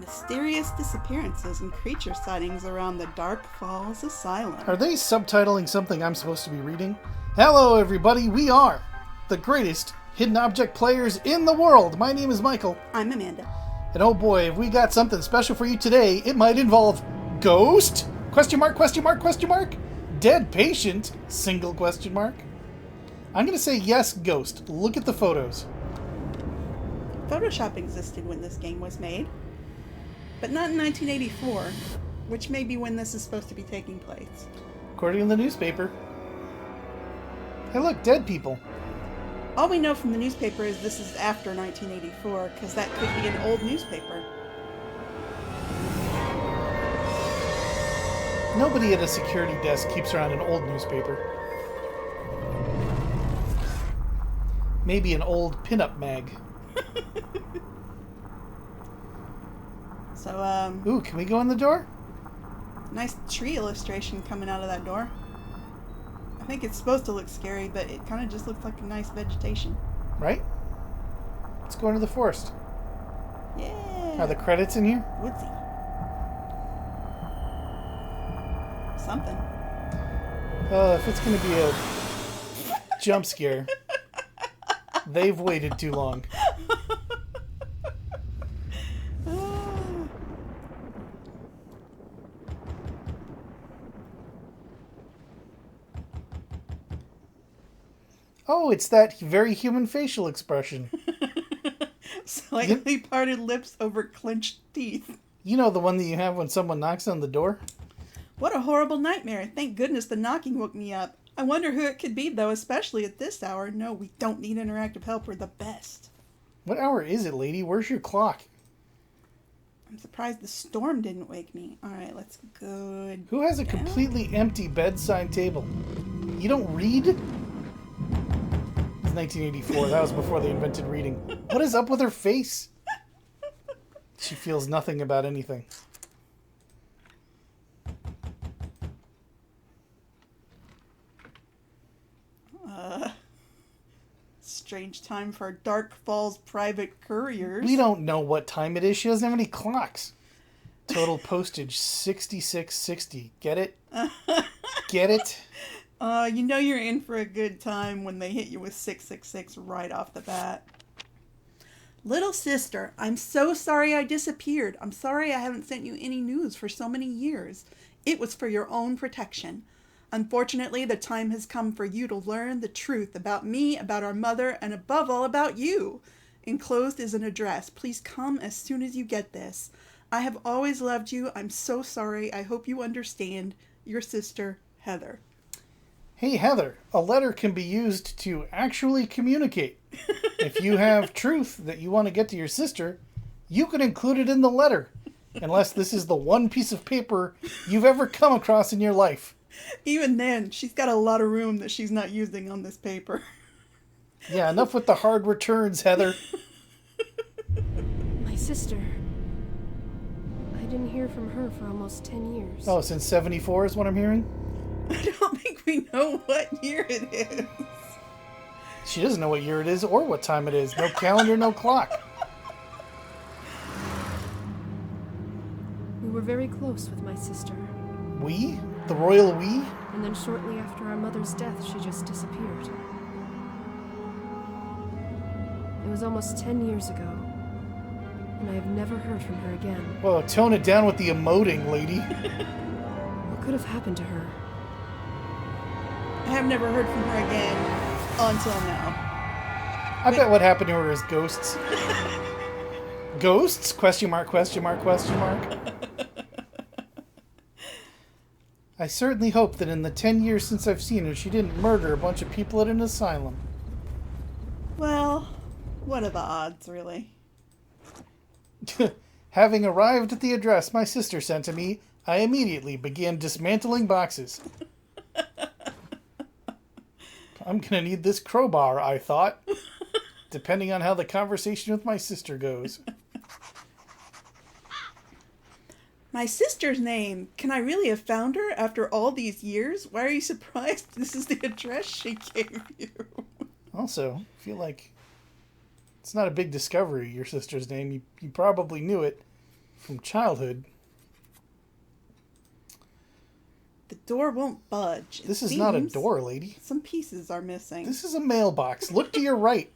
Mysterious disappearances and creature sightings around the Dark Falls Asylum. Are they subtitling something I'm supposed to be reading? Hello, everybody. We are the greatest hidden object players in the world. My name is Michael. I'm Amanda. And oh boy, if we got something special for you today, it might involve ghost? Question mark, question mark, question mark? Dead patient? Single question mark? I'm going to say yes, ghost. Look at the photos. Photoshop existed when this game was made, but not in 1984, which may be when this is supposed to be taking place. According to the newspaper. Hey look, dead people. All we know from the newspaper is this is after 1984, because that could be an old newspaper. Nobody at a security desk keeps around an old newspaper. Maybe an old pinup mag. So, Ooh, can we go in the door? nice tree illustration coming out of that door. I think it's supposed to look scary, but it kind of just looks like a nice vegetation. Right? Let's go into the forest. Yeah. Are the credits in here? Woodsy. Something. If it's going to be a jump scare, they've waited too long. Oh, it's that very human facial expression. Slightly parted lips over clenched teeth. You know, the one that you have when someone knocks on the door? What a horrible nightmare. Thank goodness the knocking woke me up. I wonder who it could be, though, especially at this hour. No, we don't need interactive help. We're the best. What hour is it, lady? Where's your clock? I'm surprised the storm didn't wake me. All right, let's go. Who has a down. completely empty bedside table? You don't read? It's 1984. That was before they invented reading. What is up with her face? She feels nothing about anything. Strange time for Dark Falls private couriers. We don't know what time it is. She doesn't have any clocks. Total postage, $66.60. Get it? Get it? You know you're in for a good time when they hit you with 666 right off the bat. Little sister, I'm so sorry I disappeared. I'm sorry I haven't sent you any news for so many years. It was for your own protection. Unfortunately, the time has come for you to learn the truth about me, about our mother, and above all about you. Enclosed is an address. Please come as soon as you get this. I have always loved you. I'm so sorry. I hope you understand. Your sister, Heather. Hey, Heather, a letter can be used to actually communicate. If you have truth that you want to get to your sister, you can include it in the letter. Unless this is the one piece of paper you've ever come across in your life. Even then, she's got a lot of room that she's not using on this paper. Yeah, enough with the hard returns, Heather. My sister. I didn't hear from her for almost 10 years. Oh, since 74 is what I'm hearing? I don't think we know what year it is. She doesn't know what year it is or what time it is. No calendar, no clock. We were very close with my sister. We? The royal we? And then shortly after our mother's death, she just disappeared. It was almost 10 years ago, and I have never heard from her again. Whoa, tone it down with the emoting, lady. What could have happened to her? I have never heard from her again until now. I bet what happened to her is ghosts. Ghosts? Question mark, question mark, question mark. I certainly hope that in the 10 years since I've seen her, she didn't murder a bunch of people at an asylum. Well, what are the odds, really? Having arrived at the address my sister sent to me, I immediately began dismantling boxes. I'm gonna need this crowbar, I thought. Depending on how the conversation with my sister goes. My sister's name. Can I really have found her after all these years? Why are you surprised this is the address she gave you? Also, I feel like it's not a big discovery, your sister's name. You probably knew it from childhood. The door won't budge. This is not a door, lady. Some pieces are missing. This is a mailbox. Look to your right.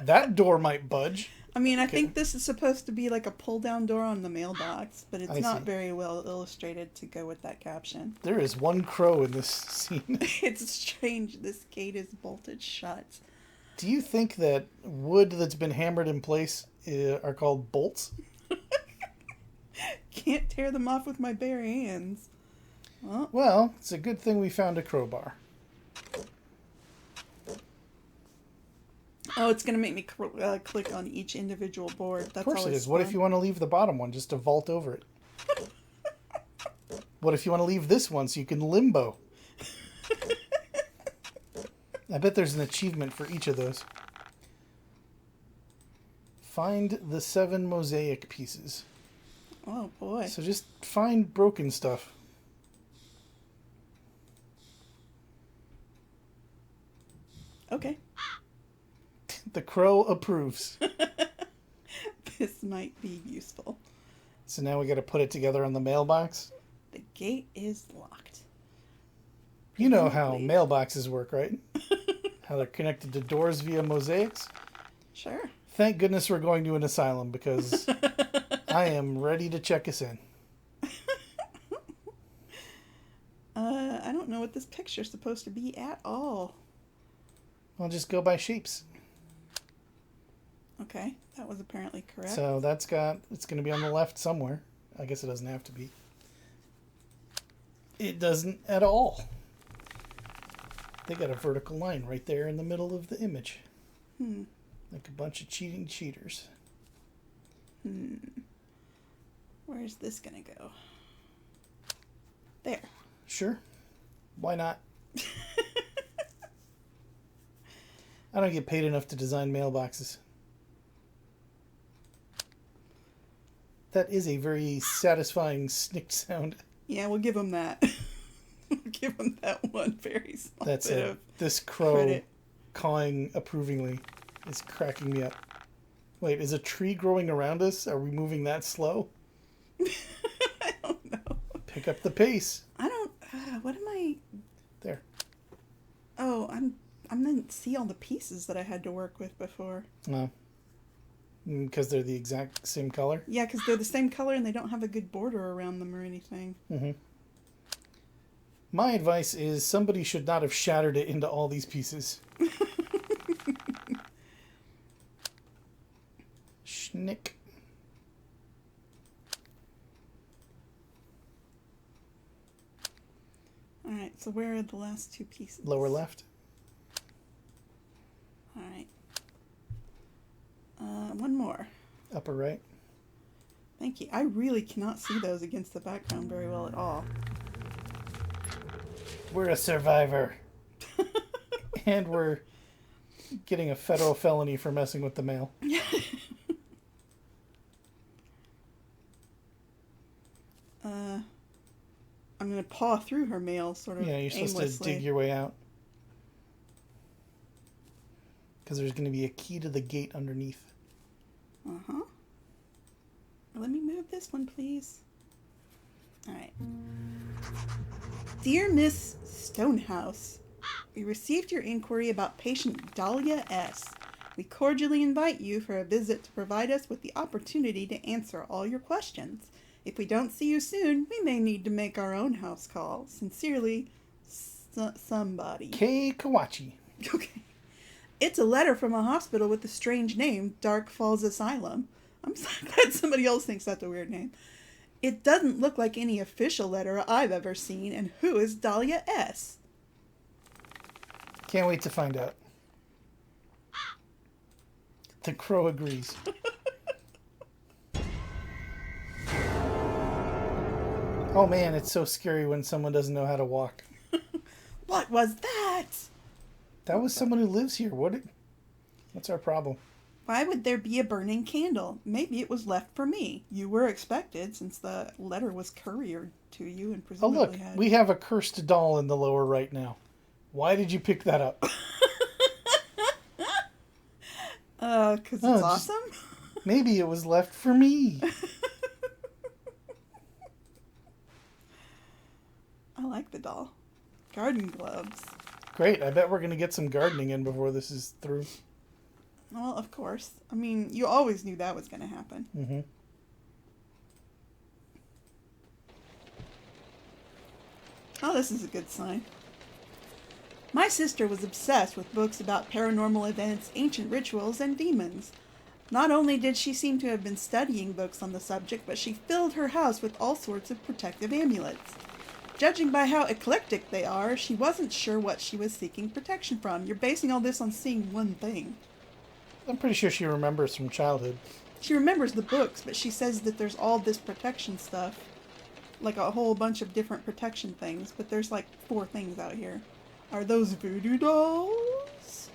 That door might budge. I mean, I think this is supposed to be like a pull-down door on the mailbox, but it's not very well illustrated to go with that caption. There is one crow in this scene. It's strange. This gate is bolted shut. Do you think that wood that's been hammered in place are called bolts? Can't tear them off with my bare hands. Well, it's a good thing we found a crowbar. Oh, it's going to make me click on each individual board. That's of course it is. fun. What if you want to leave the bottom one just to vault over it? What if you want to leave this one so you can limbo? I bet there's an achievement for each of those. Find the 7 mosaic pieces. Oh, boy. So just find broken stuff. Okay. The crow approves. This might be useful. So now we got to put it together on the mailbox. The gate is locked. You know how mailboxes work, right? How they're connected to doors via mosaics? Sure. Thank goodness we're going to an asylum because I am ready to check us in. I don't know what this picture's supposed to be at all. I'll just go by shapes. Okay, that was apparently correct. So it's going to be on the left somewhere. I guess it doesn't have to be. It doesn't at all. They got a vertical line right there in the middle of the image. Like a bunch of cheating cheaters. Where's this gonna go? There. Sure. Why not? I don't get paid enough to design mailboxes. That is a very satisfying snick sound. Yeah, we'll give him that. We'll give him that one very small That's bit it. of This crow credit. cawing approvingly is cracking me up. Wait, is a tree growing around us? Are we moving that slow? I don't know. Pick up the pace. I don't. What am I? There. Oh, I didn't see all the pieces that I had to work with before. No. Because they're the exact same color? Yeah, because they're the same color and they don't have a good border around them or anything. Mm-hmm. My advice is somebody should not have shattered it into all these pieces. Schnick. Alright, so where are the last 2 pieces? Lower left. Alright. One more. Upper right. Thank you. I really cannot see those against the background very well at all. We're a survivor. And we're getting a federal felony for messing with the mail. I'm going to paw through her mail sort of Yeah, you're supposed aimlessly. to dig your way out. Because there's going to be a key to the gate underneath. Uh-huh. Let me move this one, please. Alright. Dear Miss Stonehouse, we received your inquiry about patient Dahlia S. We cordially invite you for a visit to provide us with the opportunity to answer all your questions. If we don't see you soon, we may need to make our own house call. Sincerely, somebody. Kei Kawachi. Okay. It's a letter from a hospital with a strange name, Dark Falls Asylum. I'm so glad somebody else thinks that's a weird name. It doesn't look like any official letter I've ever seen, and who is Dahlia S? Can't wait to find out. The crow agrees. Oh man, it's so scary when someone doesn't know how to walk. What was that? That was someone who lives here. What's our problem? Why would there be a burning candle? Maybe it was left for me. You were expected since the letter was couriered to you and Oh presumably look, we have a cursed doll in the lower right now. Why did you pick that up? 'Cause it's awesome? Maybe it was left for me. I like the doll. Garden gloves. Great. I bet we're going to get some gardening in before this is through. Well, of course. I mean, you always knew that was going to happen. Mm-hmm. Oh, this is a good sign. My sister was obsessed with books about paranormal events, ancient rituals, and demons. Not only did she seem to have been studying books on the subject, but she filled her house with all sorts of protective amulets. Judging by how eclectic they are, she wasn't sure what she was seeking protection from. You're basing all this on seeing one thing. I'm pretty sure she remembers from childhood. She remembers the books, but she says that there's all this protection stuff. Like a whole bunch of different protection things, but there's like 4 things out here. Are those voodoo dolls?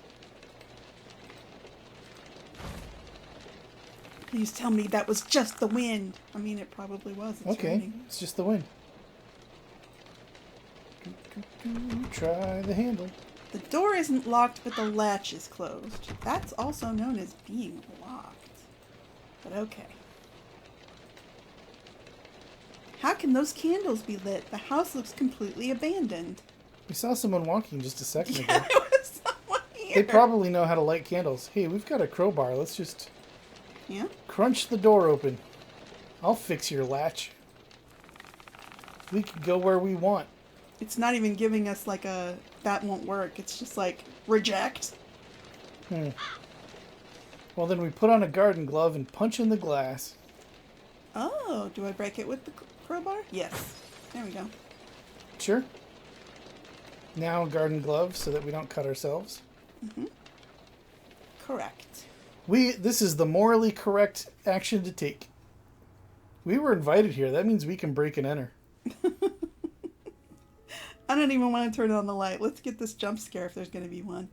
Please tell me that was just the wind. I mean, it probably was. It's okay, raining. it's just the wind. Try the handle. The door isn't locked, but the latch is closed. That's also known as being locked. But okay. How can those candles be lit? The house looks completely abandoned. We saw someone walking just a second ago. Yeah, there was someone here. They probably know how to light candles. Hey, we've got a crowbar. Let's just crunch the door open. I'll fix your latch. We can go where we want. It's not even giving us like a, that won't work. It's just like, reject. Well, then we put on a garden glove and punch in the glass. Oh, do I break it with the crowbar? Yes. There we go. Sure. Now garden gloves so that we don't cut ourselves. Mm-hmm. Correct. This is the morally correct action to take. We were invited here. That means we can break and enter. I don't even want to turn on the light. Let's get this jump scare if there's going to be one.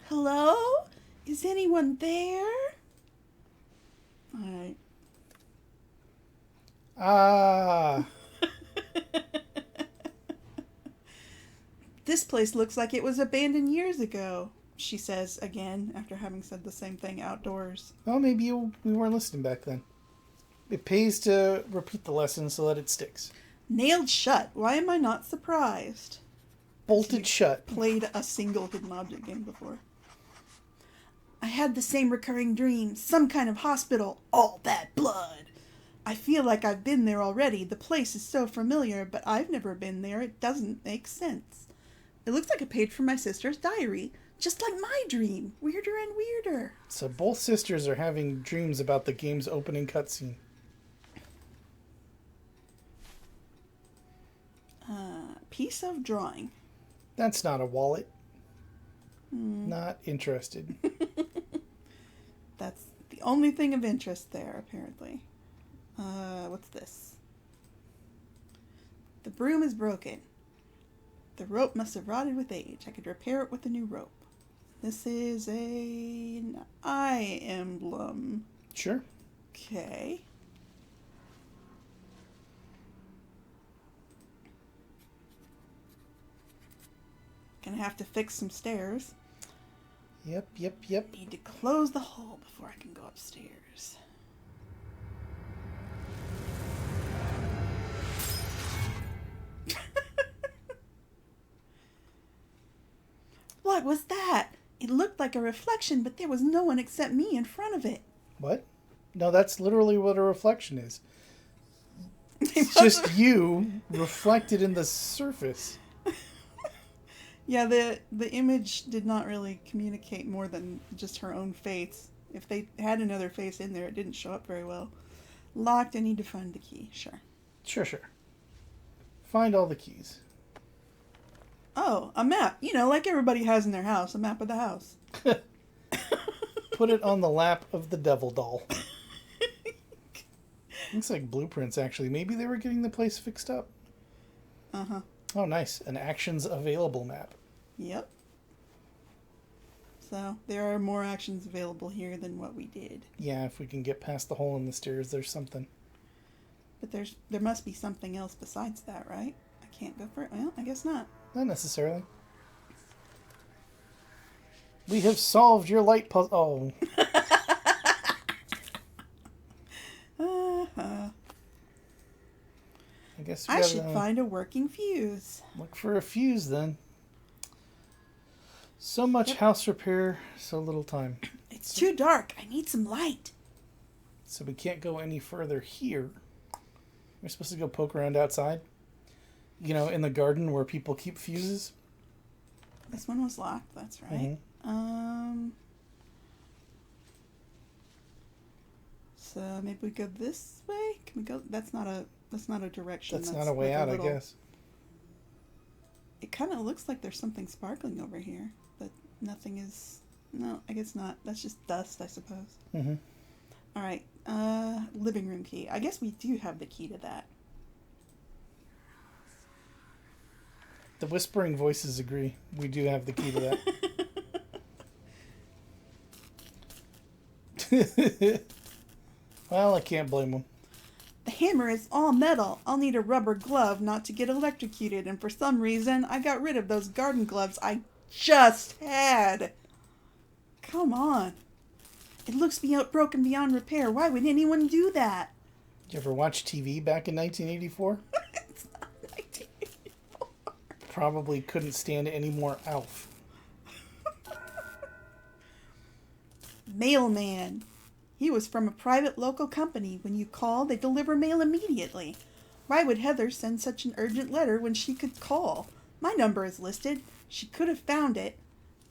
Hello? Is anyone there? Alright. Ah. This place looks like it was abandoned years ago, she says again after having said the same thing outdoors. Well, maybe we weren't listening back then. It pays to repeat the lesson so that it sticks. Nailed shut. Why am I not surprised? Bolted shut. Played a single hidden object game before. I had the same recurring dream. Some kind of hospital. All that blood. I feel like I've been there already. The place is so familiar, but I've never been there. It doesn't make sense. It looks like a page from my sister's diary. Just like my dream. Weirder and weirder. So both sisters are having dreams about the game's opening cutscene. Piece of drawing. That's not a wallet. Not interested. That's the only thing of interest there, apparently. What's this? The broom is broken. The rope must have rotted with age. I could repair it with a new rope. This is an eye emblem. Sure. Okay. Gonna have to fix some stairs. Yep. Need to close the hole before I can go upstairs. What was that? It looked like a reflection, but there was no one except me in front of it. What? No, that's literally what a reflection is. It's just you reflected in the surface. Yeah, the image did not really communicate more than just her own face. If they had another face in there, it didn't show up very well. Locked, I need to find the key. Sure. Sure. Find all the keys. Oh, a map. You know, like everybody has in their house. A map of the house. Put it on the lap of the devil doll. Looks like blueprints, actually. Maybe they were getting the place fixed up. Uh-huh. Oh, nice. An actions available map. Yep. So, there are more actions available here than what we did. Yeah, if we can get past the hole in the stairs, there's something. But there must be something else besides that, right? I can't go for it. Well, I guess not. Not necessarily. We have solved your light puzzle. Oh. Uh-huh. I guess Guess we I gotta should find a working fuse. look for a fuse then. So much house repair, so little time. It's too dark. I need some light. So we can't go any further here. We're supposed to go poke around outside. You know, in the garden where people keep fuses. This one was locked. That's right. So maybe we go this way. Can we go? That's not a direction. That's not a way out, I guess. It kind of looks like there's something sparkling over here, but nothing is. No, I guess not. That's just dust, I suppose. Mm-hmm. All right. Living room key. I guess we do have the key to that. The whispering voices agree. We do have the key to that. Well, I can't blame them. The hammer is all metal. I'll need a rubber glove not to get electrocuted, and for some reason, I got rid of those garden gloves I just had. Come on. It looks broken beyond repair. Why would anyone do that? Did you ever watch TV back in 1984? It's not 1984. Probably couldn't stand any more Alf. Mailman. He was from a private local company. When you call, they deliver mail immediately. Why would Heather send such an urgent letter when she could call? My number is listed. She could have found it.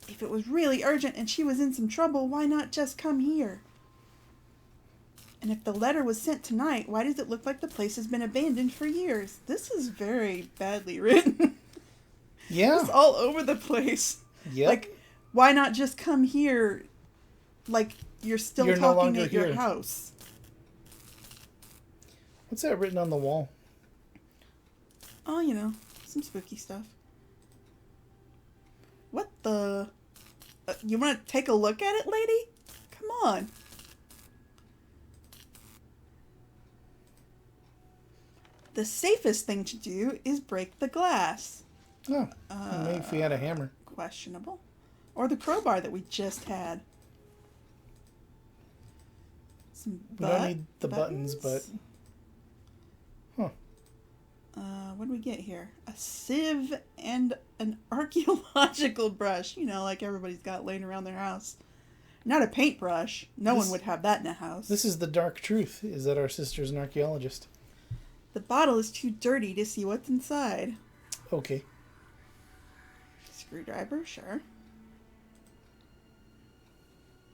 If it was really urgent and she was in some trouble, why not just come here? And if the letter was sent tonight, why does it look like the place has been abandoned for years? This is very badly written. Yeah. It's all over the place. Yep. Like, why not just come here like you're still You're no talking longer at your here. house? What's that written on the wall? Oh, you know, some spooky stuff. What the... you want to take a look at it, lady? Come on. The safest thing to do is break the glass. Oh, maybe if we had a hammer. Questionable. Or the crowbar that we just had. Some We don't need the buttons, but... Huh. What do we get here? A sieve and an archaeological brush. You know, like everybody's got laying around their house. Not a paintbrush. No one would have that in a house. This is the dark truth, is that our sister's an archaeologist. The bottle is too dirty to see what's inside. Okay. Screwdriver, sure.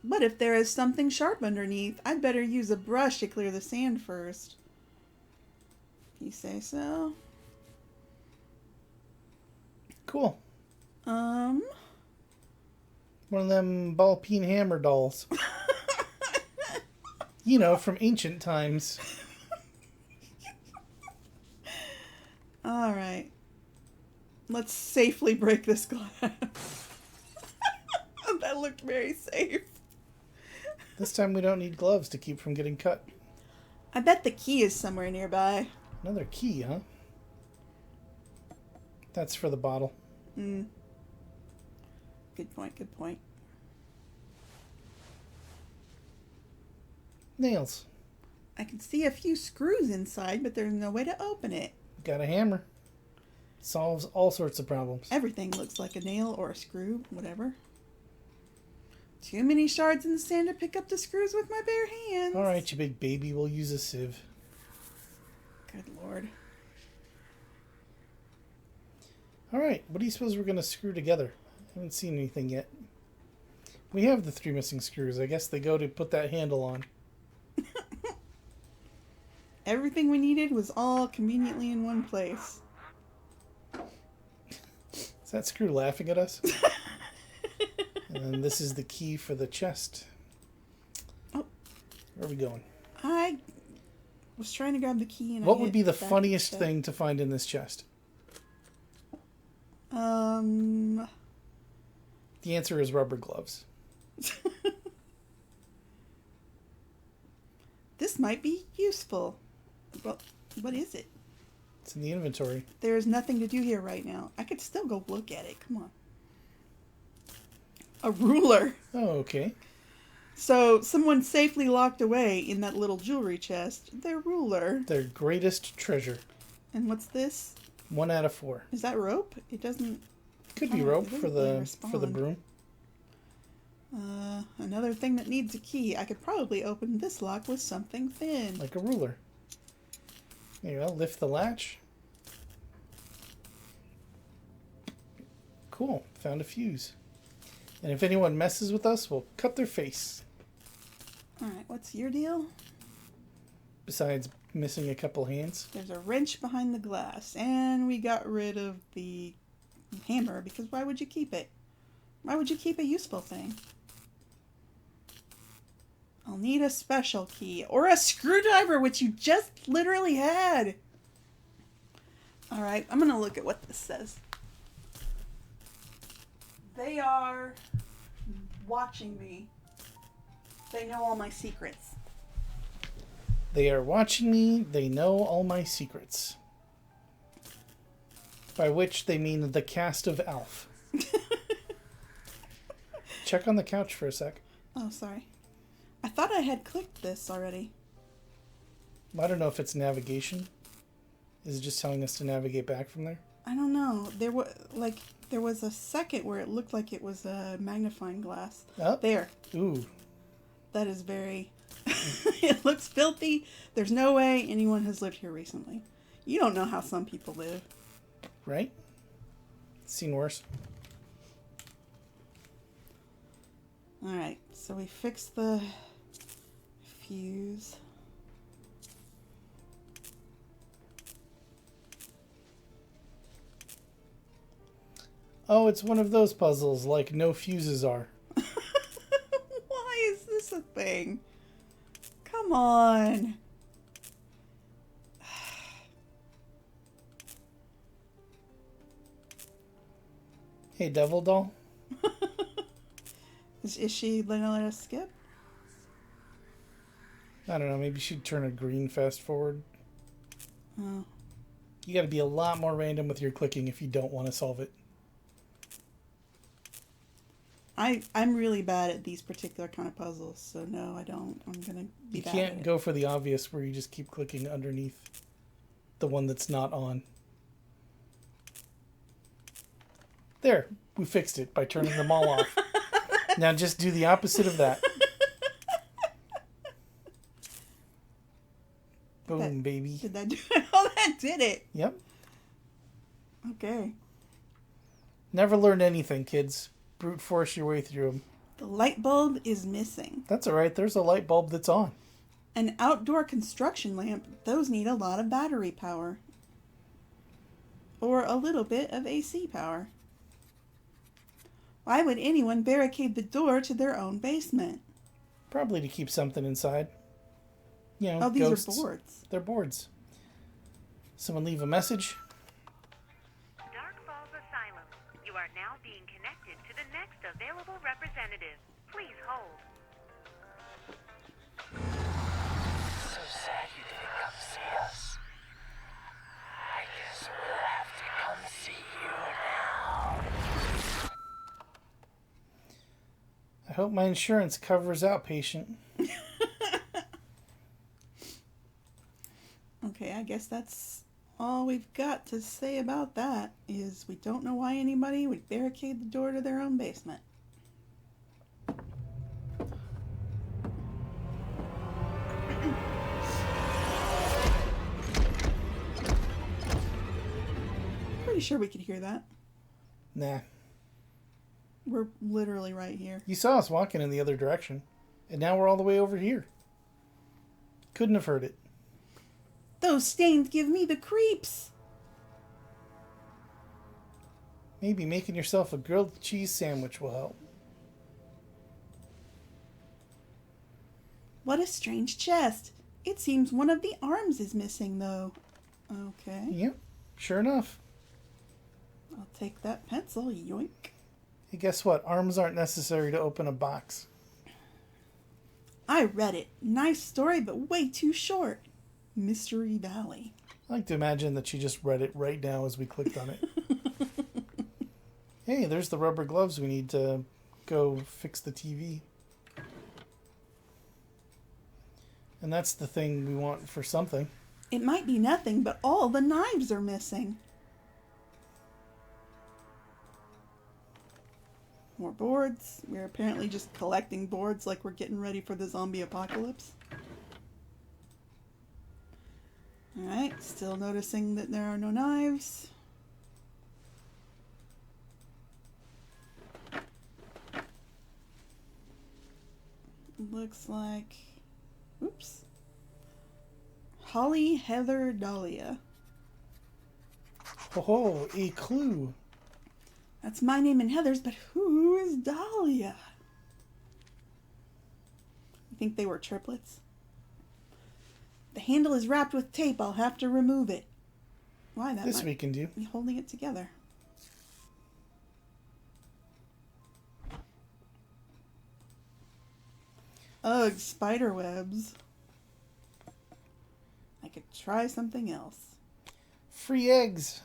But if there is something sharp underneath, I'd better use a brush to clear the sand first. If you say so. Cool. Um. One of them ball-peen hammer dolls. You know, from ancient times. All right. Let's safely break this glass. That looked very safe. This time we don't need gloves to keep from getting cut. I bet the key is somewhere nearby. Another key, huh? That's for the bottle. Good point, good point. Nails. I can see a few screws inside, but there's no way to open it. Got a hammer. Solves all sorts of problems. Everything looks like a nail or a screw, whatever. Too many shards in the sand to pick up the screws with my bare hands. All right, you big baby. We'll use a sieve. Good Lord. All right, what do you suppose we're going to screw together? I haven't seen anything yet. We have the 3 missing screws. I guess they go to put that handle on. Everything we needed was all conveniently in one place. Is that screw laughing at us? And then this is the key for the chest. Oh. Where are we going? I was trying to grab the key and What would be the funniest thing? thing to find in this chest? The The answer is rubber gloves. This might be useful. Well, what is it? It's in the inventory. There's nothing to do here right now. I could still go look at it. Come on. A ruler. Oh, okay. So someone safely locked away in that little jewelry chest their ruler. Their greatest treasure. And what's this? 1 out of 4. Is that rope? It doesn't... Could be Oh, rope it for doesn't the really for the respond. broom. Another thing that needs a key. I could probably open this lock with something thin. Like a ruler. There you go. Lift the latch. Cool. Found a fuse. And if anyone messes with us, we'll cut their face. Alright, what's your deal? Besides missing a couple hands. There's a wrench behind the glass. And we got rid of the hammer, because why would you keep it? Why would you keep a useful thing? I'll need a special key. Or a screwdriver, which you just literally had. Alright, I'm going to look at what this says. They are watching me. They know all my secrets. They are watching me. They know all my secrets. By which they mean the cast of Alf. Check on the couch for a sec. Oh, sorry. I thought I had clicked this already. I don't know if it's navigation. Is it just telling us to navigate back from there? I don't know. There was a second where it looked like it was a magnifying glass. Oh. There. Ooh. That is very... It looks filthy. There's no way anyone has lived here recently. You don't know how some people live. Right? Seen worse. Alright, so we fixed the fuse. Oh, it's one of those puzzles like no fuses are. Why is this a thing? Come on. Hey, Devil Doll. Is she gonna let us skip? I don't know, maybe she'd turn a green fast forward. Oh. You gotta be a lot more random with your clicking if you don't want to solve it. I'm really bad at these particular kind of puzzles, so no, I don't. I'm gonna be You bad can't at it. go for the obvious where you just keep clicking underneath the one that's not on. There, we fixed it by turning them all off. Now just do the opposite of that. Boom, baby. Did that do it? Oh, that did it. Yep. Okay. Never learned anything, kids. Brute force your way through them. The light bulb is missing. That's alright, there's a light bulb that's on. An outdoor construction lamp. Those need a lot of battery power. Or a little bit of AC power. Why would anyone barricade the door to their own basement? Probably to keep something inside. You know, Oh, these ghosts. are boards. They're boards. Someone leave a message? Dark Falls Asylum. You are now being connected to the next available representative. Please hold. So sad you didn't come see us. I guess we'll have to come see you now. I hope my insurance covers outpatient. Okay, I guess that's all we've got to say about that, is we don't know why anybody would barricade the door to their own basement. Pretty sure we could hear that. Nah. We're literally right here. You saw us walking in the other direction. And now we're all the way over here. Couldn't have heard it. Those stains give me the creeps. Maybe making yourself a grilled cheese sandwich will help. What a strange chest. It seems one of the arms is missing, though. Okay. Yep, sure enough. I'll take that pencil, yoink. Hey, guess what? Arms aren't necessary to open a box. I read it. Nice story, but way too short. Mystery Valley. I like to imagine that she just read it right now as we clicked on it. Hey, there's the rubber gloves we need to go fix the TV. And that's the thing we want for something. It might be nothing, but all the knives are missing. More boards. We're apparently just collecting boards like we're getting ready for the zombie apocalypse. Alright, still noticing that there are no knives. Looks like... Oops. Holly, Heather, Dahlia. Oh, a clue. That's my name and Heather's, but who is Dahlia? You think they were triplets? The handle is wrapped with tape. I'll have to remove it. Why? That This might we can do. be holding it together. Ugh, spider webs. I could try something else. Free eggs.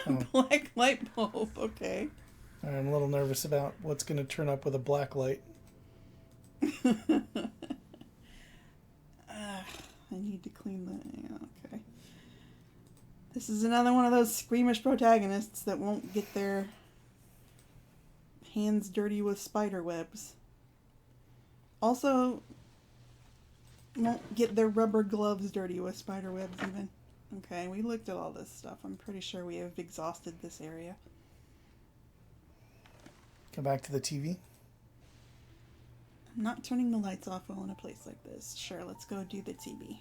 Oh. Black light bulb, okay. I'm a little nervous about what's going to turn up with a black light. I need to clean the... Yeah, okay. This is another one of those squeamish protagonists that won't get their hands dirty with spider webs. Also, won't get their rubber gloves dirty with spider webs even. Okay, we looked at all this stuff. I'm pretty sure we have exhausted this area. Come back to the TV. I'm not turning the lights off while in a place like this. Sure, let's go do the TV.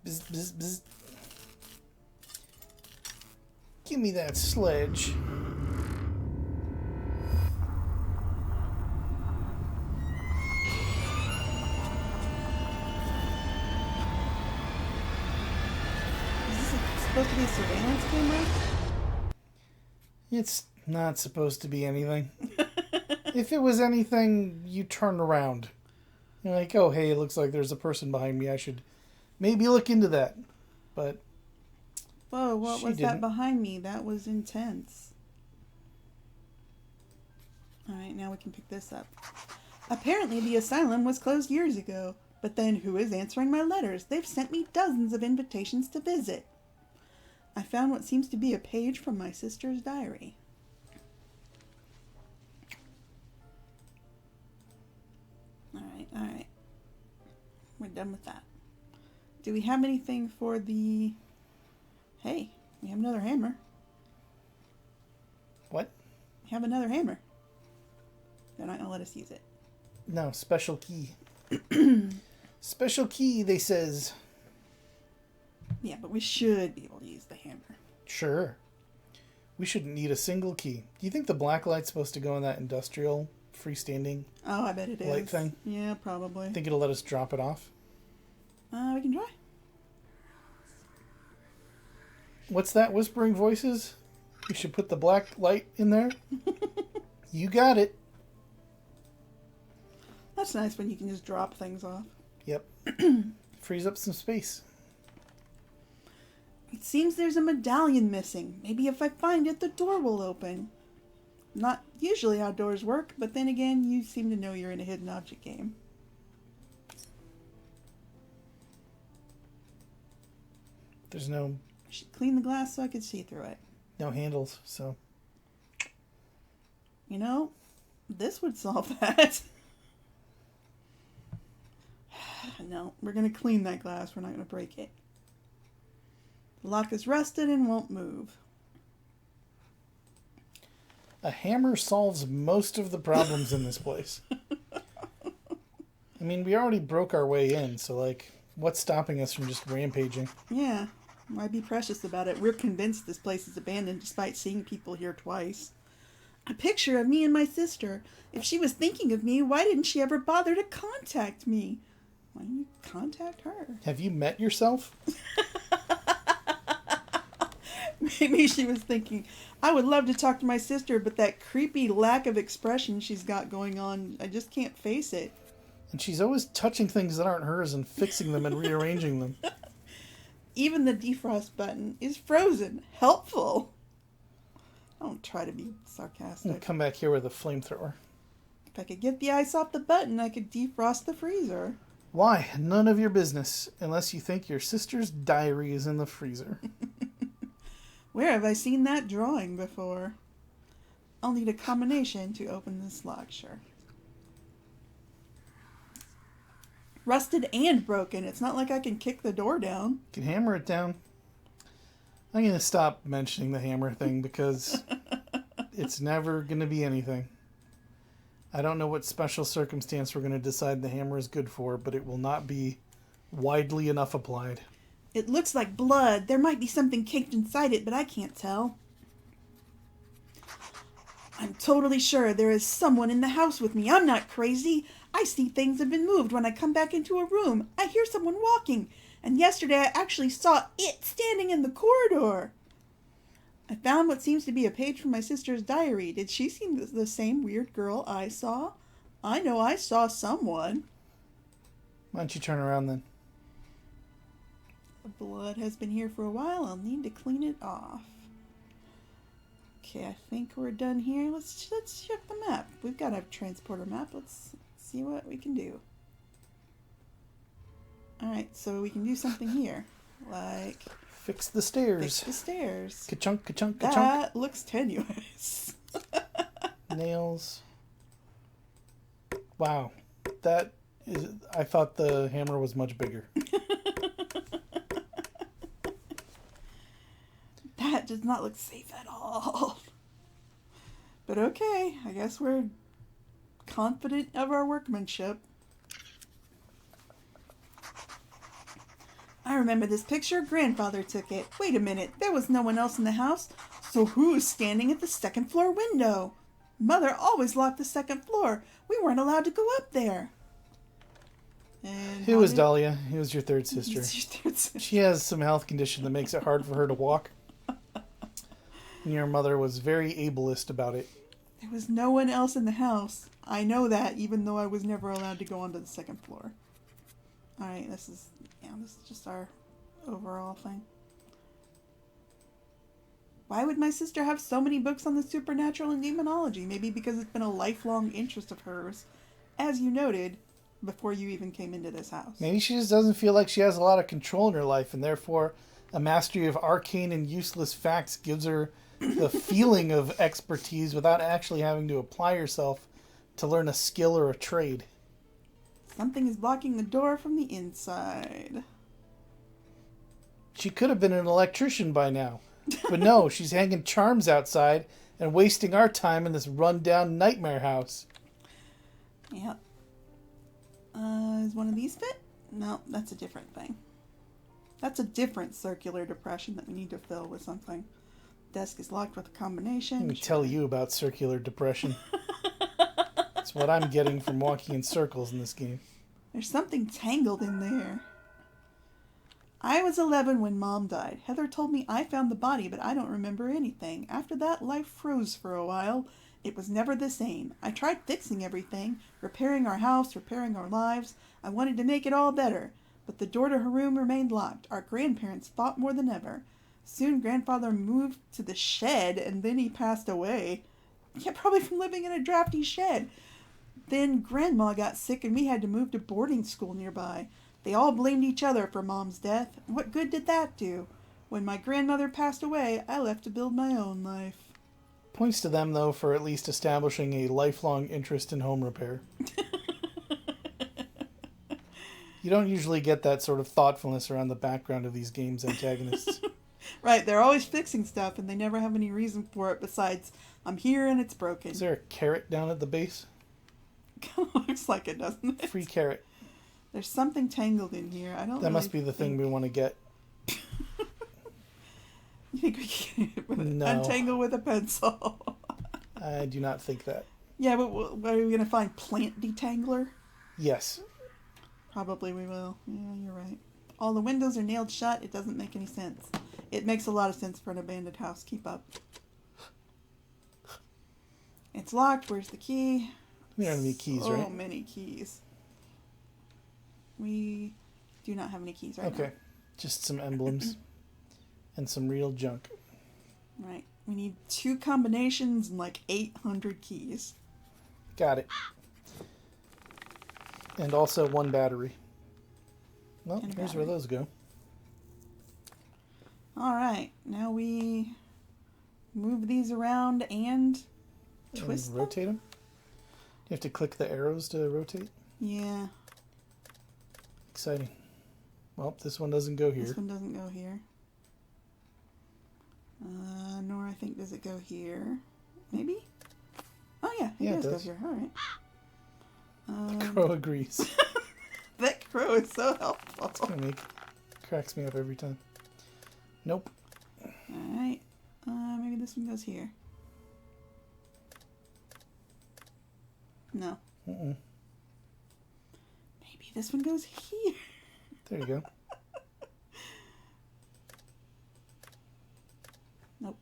Bzz, bzz, bzz. Give me that sledge. Supposed to be a surveillance camera? It's not supposed to be anything. If it was anything, you turn around. You're like, oh, hey, it looks like there's a person behind me. I should maybe look into that. But whoa, what she was didn't. that behind me? That was intense. Alright, now we can pick this up. Apparently the asylum was closed years ago. But then who is answering my letters? They've sent me dozens of invitations to visit. I found what seems to be a page from my sister's diary. Alright. We're done with that. Do we have anything for the... Hey, we have another hammer. what? We have another hammer. They're not going to let us use it. No, special key. Special key, they says. Yeah, but we should be able to use the hammer. Sure. We shouldn't need a single key. Do you think the black light's supposed to go in that industrial freestanding Oh, I bet it is. light thing? Yeah, probably. Think it'll let us drop it off? We can try. What's that, whispering voices? We should put the black light in there? You got it. That's nice when you can just drop things off. Yep. Frees up some space. It seems there's a medallion missing. Maybe if I find it, the door will open. Not usually how doors work, but then again, you seem to know you're in a hidden object game. There's no I should clean the glass so I can see through it. handles, so You know, this would solve that. No, we're going to clean that glass. We're not going to break it. The lock is rusted and won't move. a hammer solves most of the problems in this place. I mean, we already broke our way in, so like, what's stopping us from just rampaging? Yeah, why be precious about it? We're convinced this place is abandoned despite seeing people here twice. A picture of me and my sister. If she was thinking of me, why didn't she ever bother to contact me? Why didn't you contact her? Have you met yourself? Maybe she was thinking, I would love to talk to my sister, but that creepy lack of expression she's got going on, I just can't face it. And she's always touching things that aren't hers and fixing them and rearranging them. Even the defrost button is frozen. Helpful. Don't try to be I'm sarcastic. gonna come back here with a flamethrower. If I could get the ice off the button, I could defrost the freezer. Why? None of your business, unless you think your sister's diary is in the freezer. Where have I seen that drawing before? I'll need a combination to open this lock, sure. Rusted and broken. It's not like I can kick the door down. You can hammer it down. I'm gonna stop mentioning the hammer thing because it's never gonna be anything. I don't know what special circumstance we're gonna decide the hammer is good for, but it will not be widely enough applied. It looks like blood. There might be something caked inside it, but I can't tell. I'm totally sure there is someone in the house with me. I'm not crazy. I see things have been moved when I come back into a room. I hear someone walking. And yesterday I actually saw it standing in the corridor. I found what seems to be a page from my sister's diary. Did she see the same weird girl I saw? I know I saw someone. Why don't you turn around then? The blood has been here for a while. I'll need to clean it off. Okay, I think we're done here. Let's check the map. We've got a transporter map. Let's see what we can do. Alright, so we can do something here. Like Fix the stairs. fix the stairs. Ka-chunk, ka-chunk, ka-chunk. That looks tenuous. Nails. Wow. That is... I thought the hammer was much bigger. That does not look safe at all. But okay, I guess we're confident of our workmanship. I remember this picture. Grandfather took it. Wait a minute, there was no one else in the house. So who's standing at the second floor window? Mother always locked the second floor. We weren't allowed to go up there. And Who was Dahlia? Who was your third sister? It's your third sister. She has some health condition that makes it hard for her to walk. And your mother was very ableist about it. There was no one else in the house. I know that, even though I was never allowed to go onto the second floor. Alright, this is just our overall thing. Why would my sister have so many books on the supernatural and demonology? Maybe because it's been a lifelong interest of hers, as you noted, before you even came into this house. Maybe she just doesn't feel like she has a lot of control in her life, and therefore a mastery of arcane and useless facts gives her the feeling of expertise without actually having to apply herself to learn a skill or a trade. Something is blocking the door from the inside. She could have been an electrician by now. But no, she's hanging charms outside and wasting our time in this run-down nightmare house. Yep. Is one of these fit? No, that's a different thing. That's a different circular depression that we need to fill with something. Desk is locked with a combination. Let me tell you about circular depression. That's what I'm getting from walking in circles in this game. There's something tangled in there. I was 11 when Mom died. Heather told me I found the body, but I don't remember anything. After that, life froze for a while. It was never the same. I tried fixing everything, repairing our house, repairing our lives. I wanted to make it all better. But the door to her room remained locked. Our grandparents fought more than ever. Soon Grandfather moved to the shed, and then he passed away. Yeah, probably from living in a drafty shed. Then Grandma got sick, and we had to move to boarding school nearby. They all blamed each other for Mom's death. What good did that do? When my grandmother passed away, I left to build my own life. Points to them, though, for at least establishing a lifelong interest in home repair. You don't usually get that sort of thoughtfulness around the background of these games' antagonists. Right, they're always fixing stuff, and they never have any reason for it besides, I'm here and it's broken. Is there a carrot down at the base? Kind of looks like it, doesn't it? Free carrot. There's something tangled in here. I don't. That must be the thing we want to get. You think we can No. untangle with a pencil? I do not think that. Yeah, but are we gonna find plant detangler? Yes. Probably we will. Yeah, you're right. All the windows are nailed shut. It doesn't make any sense. It makes a lot of sense for an abandoned house. Keep up. It's locked. Where's the key? We don't have any keys, So right? many keys. We do not have any keys right now. Okay. Just some emblems. And some real junk. Right. We need 2 combinations and like 800 keys. Got it. And also 1 battery. Well, And a here's where battery. those go. Alright, now we move these around and twist And them? rotate them. You have to click the arrows to rotate. Yeah, Exciting. Well, this one doesn't go here. this one doesn't go here. Nor I think does it go here. Maybe? Oh yeah, Yeah, it does go does. here. Alright. Crow agrees. That crow is so helpful. It's gonna cracks me up every time. Nope. Alright. Maybe this one goes here. No. Mm-mm. Maybe this one goes here. There you go. Nope.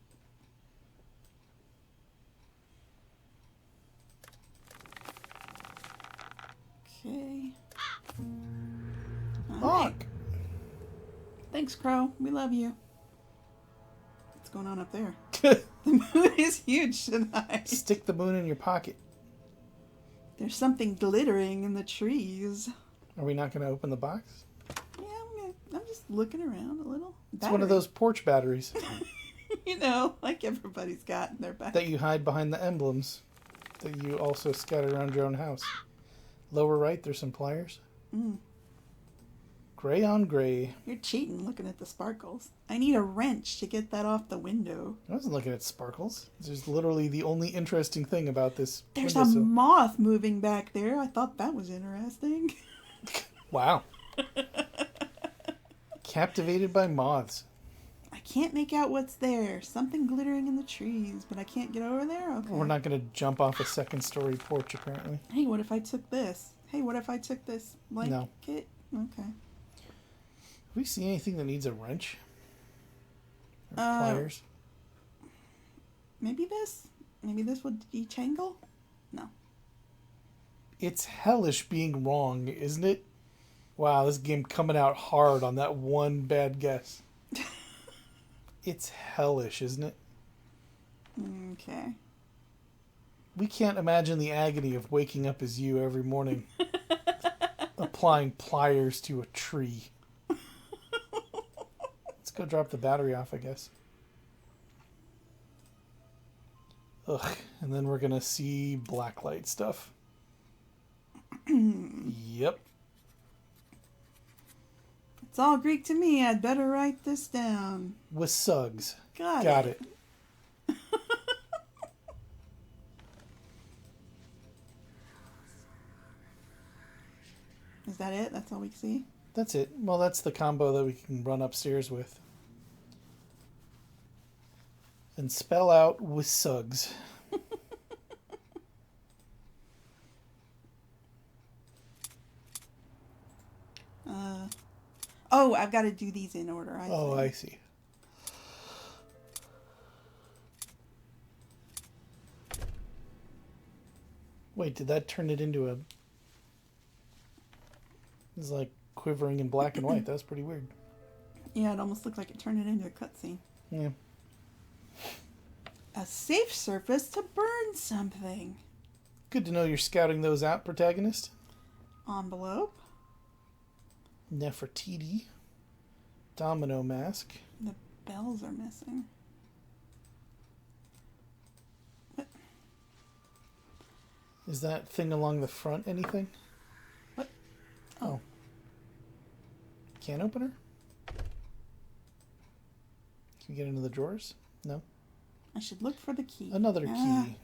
Okay. Alright. Lock. Thanks, Crow. We love you. What's going on up there? The moon is huge tonight. Stick the moon in your pocket. There's something glittering in the trees. Are we not going to open the box? Yeah, I'm just looking around a little. It's one of those porch batteries You know, like everybody's got in their back. that you hide behind the emblems that you also scatter around your own house. Lower right, there's some pliers. Mm. Gray on gray. You're cheating looking at the sparkles. I need a wrench to get that off the window. I wasn't looking at sparkles. There's literally the only interesting thing about this There's a windowsill. moth moving back there. I thought that was interesting. Wow. Captivated by moths. I can't make out what's there. Something glittering in the trees, but I can't get over there? Okay. We're not going to jump off a second-story porch, apparently. Hey, what if I took this? Hey, what if I took this blanket? No. Okay. Have we seen anything that needs a wrench? Or Uh, pliers? Maybe this? Maybe this would detangle? No. It's hellish being wrong, isn't it? Wow, this game coming out hard on that one bad guess. It's hellish, isn't it? Okay. We can't imagine the agony of waking up as you every morning, applying pliers to a tree. Let's go drop the battery off, I guess. Ugh, and then we're gonna see blacklight stuff. Yep. It's all Greek to me. I'd better write this down. With sugs. Got it. Is that it? That's all we see? That's it. Well, that's the combo that we can run upstairs with. And spell out with sugs. Oh, I've got to do these in order. I see. Wait, did that turn it into a... It's like quivering in black and white. That was pretty weird. Yeah, it almost looked like it turned it into a cutscene. Yeah. A safe surface to burn something. Good to know you're scouting those out, protagonist. Envelope. Nefertiti. Domino mask. The bells are missing. What? Is that thing along the front anything? What? Oh. Can opener? Can you get into the drawers? No. I should look for the key. Another Ah. key.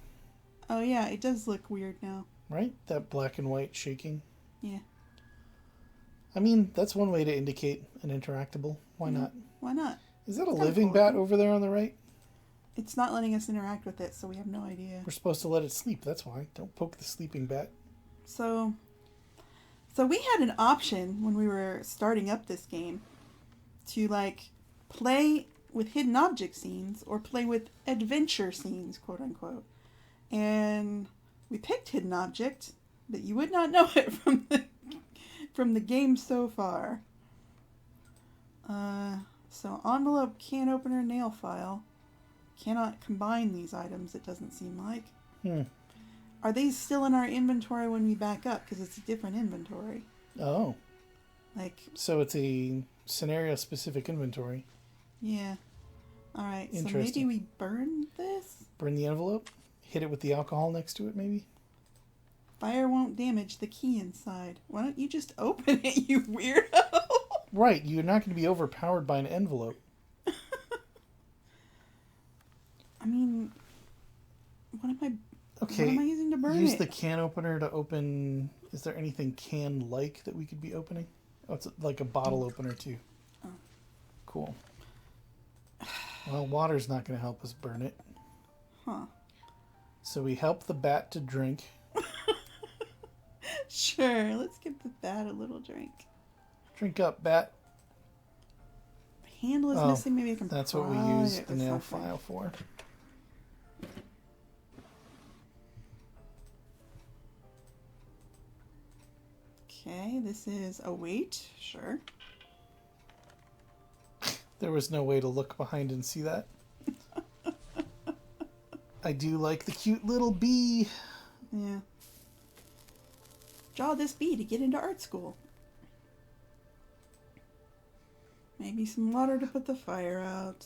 Oh yeah, it does look weird now. Right? That black and white shaking. Yeah. I mean, that's one way to indicate an interactable. Why not? Why not? Is that a It's kinda living cool, bat isn't it? over there on the right? It's not letting us interact with it, so we have no idea. We're supposed to let it sleep, that's why. Don't poke the sleeping bat. So we had an option when we were starting up this game to like play with hidden object scenes or play with adventure scenes, quote unquote. And we picked hidden object, but you would not know it from the game so far. So envelope, can opener, nail file. cannot combine these items, it doesn't seem like. Hmm. Are they still in our inventory when we back up? Because it's a different inventory. Oh. Like, So it's a scenario-specific inventory. yeah. Alright, so maybe Interesting. we burn this? Burn the envelope? Hit it with the alcohol next to it, maybe? Fire won't damage the key inside. Why don't you just open it, you weirdo? Right, you're not going to be overpowered by an envelope. I mean, what am I Okay, what am I using to burn use it? the can opener to open... Is there anything can-like that we could be opening? Oh, it's like a bottle opener, too. Oh. Cool. Well, water's not going to help us burn it. Huh. So we help the bat to drink. Sure, let's give the bat a little drink. Drink up, bat. Handle is missing, maybe I can That's what we pry use it the with nail something. file for. Okay, this is a weight, sure. There was no way to look behind and see that. I do like the cute little bee. Yeah. Draw this bee to get into art school. Maybe some water to put the fire out.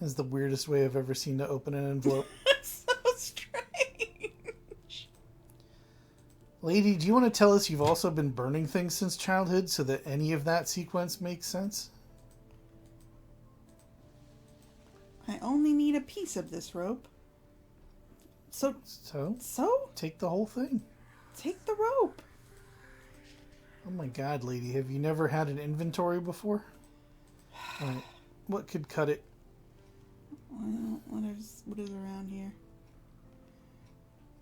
That's the weirdest way I've ever seen to open an envelope. So strange. Lady, do you want to tell us you've also been burning things since childhood so that any of that sequence makes sense? I only need a piece of this rope. So, Take the whole thing. take the rope. Oh my god, lady, have you never had an inventory before? Alright, what could cut it? Well, what is around here?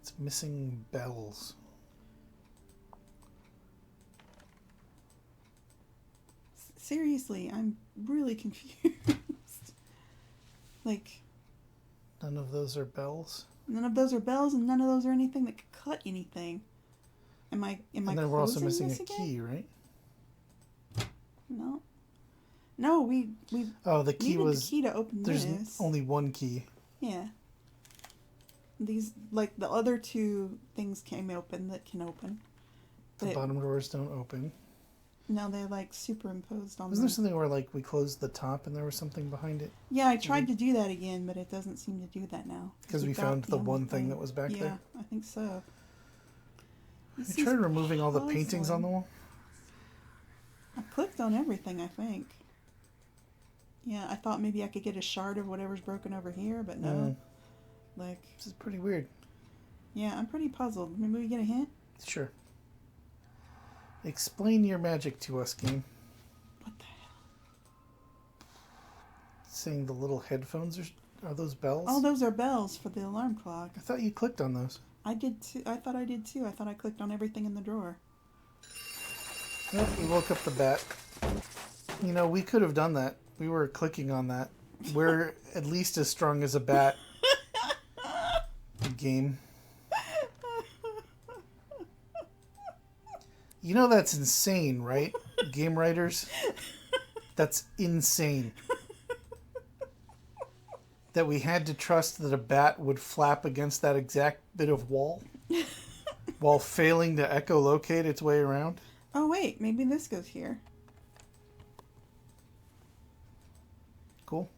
It's missing bells. Seriously, I'm really confused. Like, None of those are bells. none of those are bells, and none of those are anything that could cut anything. Am I And then we're also closing missing this a again? key, right? No, we Oh, the key needed was... the key to open There's this. only one key. Yeah. These, like, the other two things came open that can open. The But bottom doors don't open. now they're, like, superimposed on Wasn't there them. something where, like, we closed the top and there was something behind it? Yeah, I tried to do that again, but it doesn't seem to do that now. Because we got found the only one thing that was back yeah, there? I think so. We This tried is removing all the paintings on the puzzling. wall. I clicked on everything, I think. Yeah, I thought maybe I could get a shard of whatever's broken over here, but no. Like, This is pretty weird. yeah, I'm pretty puzzled. Maybe we get a hint? Sure. Explain your magic to us, game. What the hell? Saying the little headphones are those bells? Oh, those are bells for the alarm clock. I thought you clicked on those. I did too. I thought I did too. I thought I clicked on everything in the drawer. Nope, we woke up the bat. You know, we could have done that. We were clicking on that. We're at least as strong as a bat. Game. You know that's insane, right? Game writers? That's insane. That we had to trust that a bat would flap against that exact bit of wall while failing to echolocate its way around. Oh wait, maybe this goes here. Cool.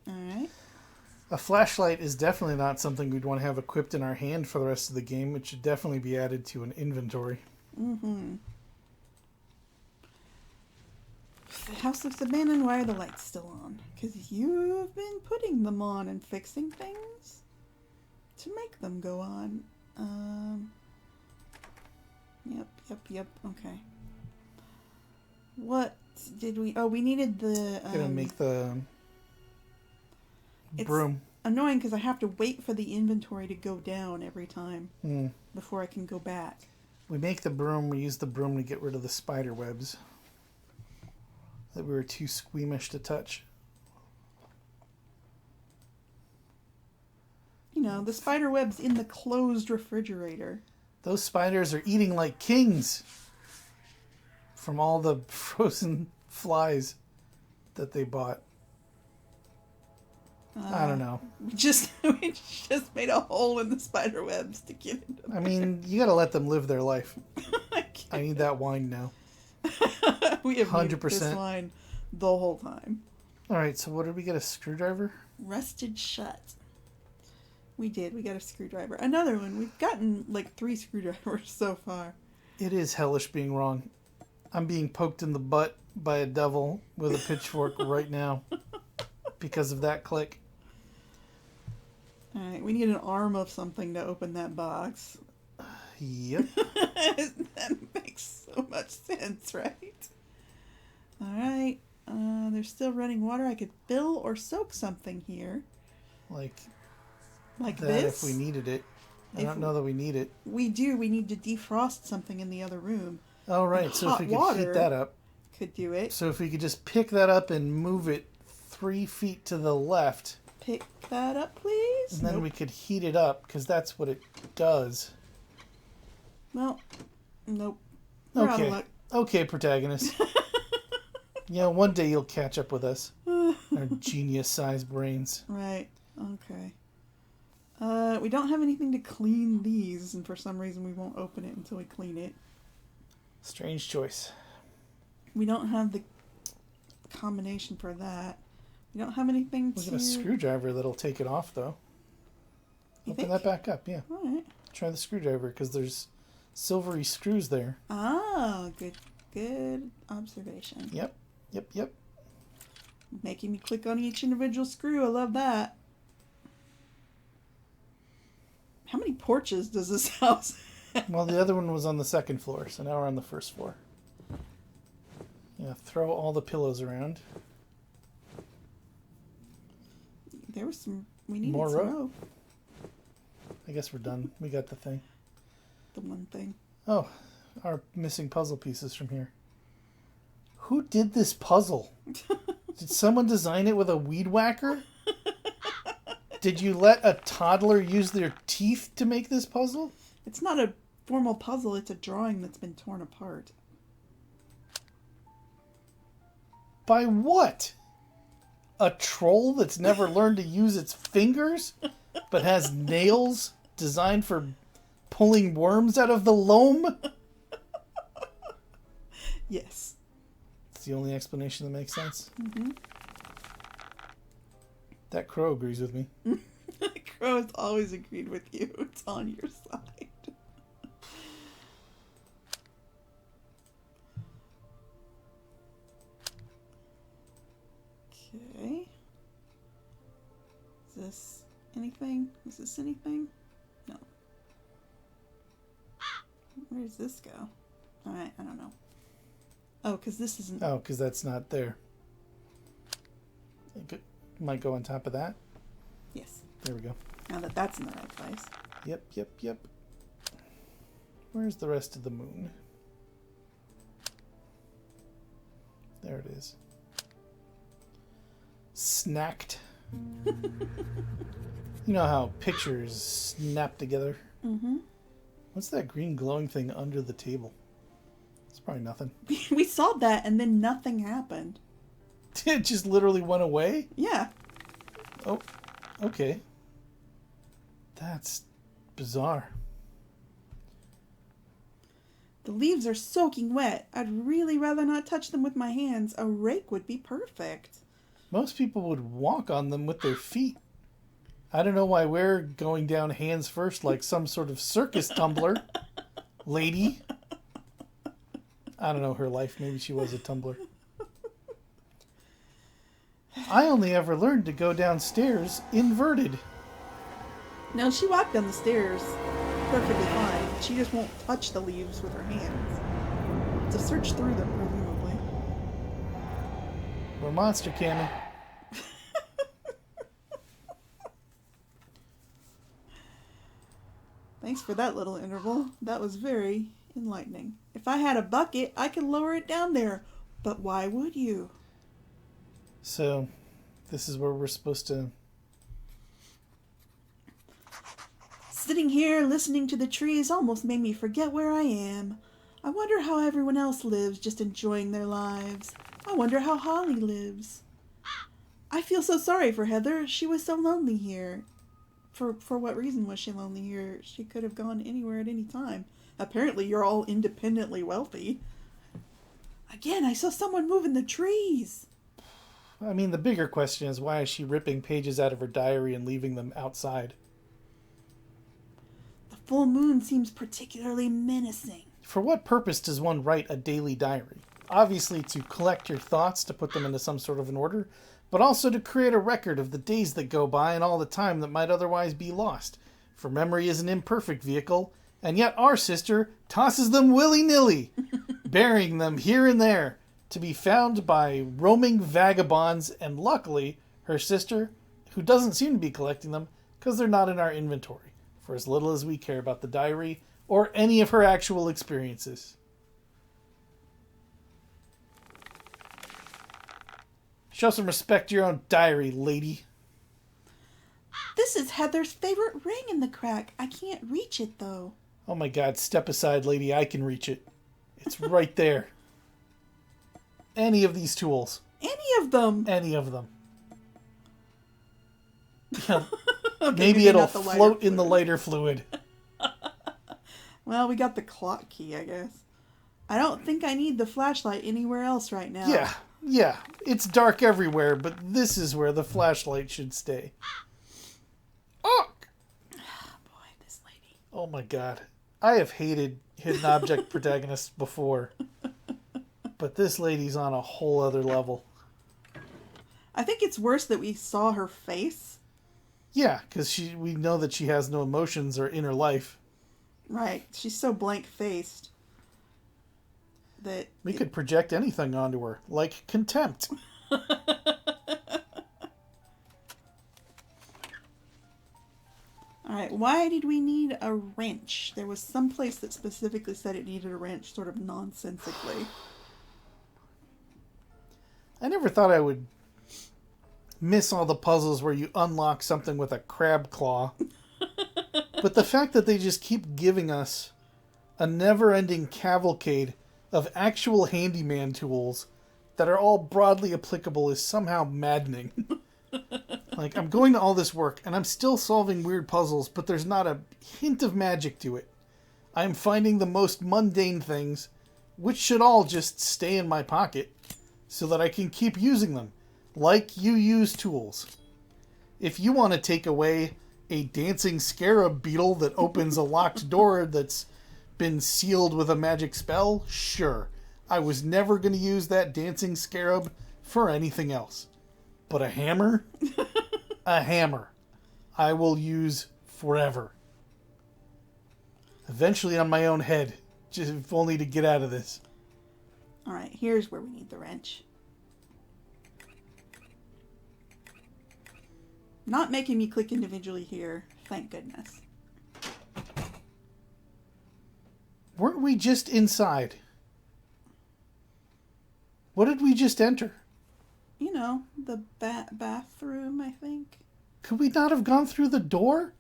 Alright. A flashlight is definitely not something we'd want to have equipped in our hand for the rest of the game. It should definitely be added to an inventory. Mm-hmm. The house looks abandoned. Why are the lights still on? Because you've been putting them on and fixing things to make them go on. Yep. Okay. What did we... Oh, we needed the... Gonna make the It's broom. annoying because I have to wait for the inventory to go down every time Hmm. before I can go back. We make the broom. We use the broom to get rid of the spider webs that we were too squeamish to touch. You know, the spider web's in the closed refrigerator. Those spiders are eating like kings from all the frozen flies. that they bought. I don't know. We just made a hole in the spider webs to get into I mean, you gotta let them live their life. I I need that wine now. We have 100%. needed this line the whole time. Alright, so what did we get? A screwdriver? Rusted shut. We did. We got a screwdriver. Another one. We've gotten like 3 screwdrivers so far. It is hellish being wrong. I'm being poked in the butt by a devil with a pitchfork right now because of that click. Alright, we need an arm of something to open that box. Yep. That makes so much sense, right? Alright. There's still running water. I could fill or soak something here. Like Like that this? if we needed it. I If don't know that we need it. We do. We need to defrost something in the other room. Oh, right. So if Hot we could water. heat that up. Could do it. So if we could just pick that up and move it 3 feet to the left, Pick that up, please. and then Nope. we could heat it up, because that's what it does. Well, nope. We're out of Okay. luck. Okay, protagonist. One day you'll catch up with us. Our genius-sized brains. Right. Okay. We don't have anything to clean these, and for some reason we won't open it until we clean it. Strange choice. We don't have the combination for that. We don't have anything We to... got a screwdriver that'll take it off, though. You Open think? that back up, yeah. Alright. Try the screwdriver, because there's silvery screws there. Ah, good observation. Yep. Making me click on each individual screw. I love that. How many porches does this house have? Well, the other one was on the 2nd floor, so now we're on the 1st floor. Yeah, throw all the pillows around. There was some... We needed More some rope? rope. I guess we're done. We got the thing. The one thing. Oh, our missing puzzle pieces from here. Who did this puzzle? Did someone design it with a weed whacker? Did you let a toddler use their teeth to make this puzzle? It's not a formal puzzle. It's a drawing that's been torn apart. By what? A troll that's never learned to use its fingers, but has nails designed for pulling worms out of the loam? Yes. It's the only explanation that makes sense. Mm-hmm. That crow agrees with me. Crow has always agreed with you. It's on your side. Okay. Is this anything? Is this anything? No. Where does this go? Alright, I don't know. Oh, because this isn't... Oh, because that's not there. Might go on top of that. Yes. There we go. Now that that's in the right place. Yep. Where's the rest of the moon? There it is. Snacked. You know how pictures snap together? Mm-hmm. What's that green glowing thing under the table? It's probably nothing. We saw that and then nothing happened. It just literally went away? Yeah. Oh, okay. That's bizarre. The leaves are soaking wet. I'd really rather not touch them with my hands. A rake would be perfect. Most people would walk on them with their feet. I don't know why we're going down hands first like some sort of circus tumbler. Lady. I don't know her life. Maybe she was a tumbler. I only ever learned to go downstairs inverted. No, she walked down the stairs perfectly fine. She just won't touch the leaves with her hands. To search through them, presumably. We're monster camming. Thanks for that little interval. That was very enlightening. If I had a bucket, I could lower it down there. But why would you? So, this is where we're supposed to... Sitting here listening to the trees almost made me forget where I am. I wonder how everyone else lives, just enjoying their lives. I wonder how Holly lives. I feel so sorry for Heather. She was so lonely here. For what reason was she lonely here? She could have gone anywhere at any time. Apparently you're all independently wealthy. Again, I saw someone moving the trees. I mean, the bigger question is, why is she ripping pages out of her diary and leaving them outside? The full moon seems particularly menacing. For what purpose does one write a daily diary? Obviously to collect your thoughts, to put them into some sort of an order, but also to create a record of the days that go by and all the time that might otherwise be lost. For memory is an imperfect vehicle, and yet our sister tosses them willy-nilly, burying them here and there, to be found by roaming vagabonds, and luckily, her sister, who doesn't seem to be collecting them, because they're not in our inventory, for as little as we care about the diary, or any of her actual experiences. Show some respect to your own diary, lady. This is Heather's favorite ring in the crack. I can't reach it, though. Oh my god, step aside, lady. I can reach it. It's right there. Any of these tools. Any of them. Any of them. Yeah. Okay, maybe it'll not the lighter float in the fluid. lighter fluid. Well, we got the clock key, I guess. I don't think I need the flashlight anywhere else right now. Yeah. It's dark everywhere, but this is where the flashlight should stay. Oh! Boy, this lady. Oh my god. I have hated hidden object protagonists before. But this lady's on a whole other level. I think it's worse that we saw her face. Yeah, because we know that she has no emotions or inner life. Right. She's so blank-faced that... We could project anything onto her, like contempt. Alright, why did we need a wrench? There was some place that specifically said it needed a wrench, sort of nonsensically. I never thought I would miss all the puzzles where you unlock something with a crab claw. But the fact that they just keep giving us a never-ending cavalcade of actual handyman tools that are all broadly applicable is somehow maddening. Like, I'm going to all this work, and I'm still solving weird puzzles, but there's not a hint of magic to it. I'm finding the most mundane things, which should all just stay in my pocket, so that I can keep using them, like you use tools. If you want to take away a dancing scarab beetle that opens a locked door that's been sealed with a magic spell, sure. I was never going to use that dancing scarab for anything else. But a hammer? A hammer. I will use forever. Eventually on my own head. Just if only to get out of this. Alright, here's where we need the wrench. Not making me click individually here. Thank goodness. Weren't we just inside? What did we just enter? You know, the bathroom, I think. Could we not have gone through the door?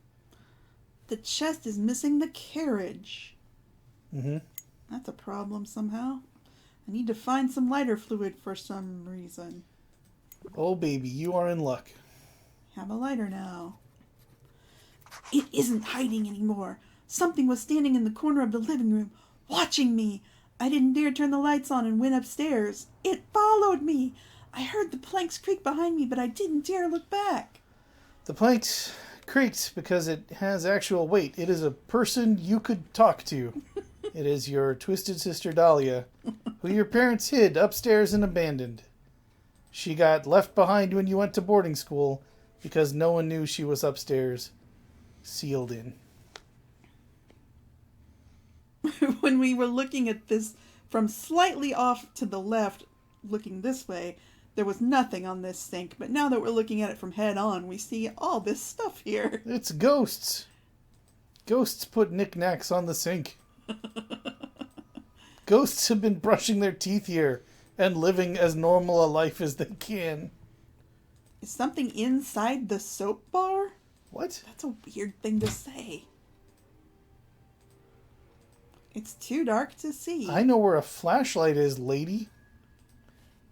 The chest is missing the carriage. Mm-hmm. That's a problem somehow. I need to find some lighter fluid for some reason. Oh, baby, you are in luck. Have a lighter now. It isn't hiding anymore. Something was standing in the corner of the living room, watching me. I didn't dare turn the lights on and went upstairs. It followed me. I heard the planks creak behind me, but I didn't dare look back. The planks creaked because it has actual weight. It is a person you could talk to. It is your twisted sister Dahlia, who your parents hid upstairs and abandoned. She got left behind when you went to boarding school because no one knew she was upstairs, sealed in. When we were looking at this from slightly off to the left, looking this way, there was nothing on this sink. But now that we're looking at it from head on, we see all this stuff here. It's ghosts. Ghosts put knickknacks on the sink. Ghosts have been brushing their teeth here and living as normal a life as they can. Is something inside the soap bar? What? That's a weird thing to say. It's too dark to see. I know where a flashlight is, lady.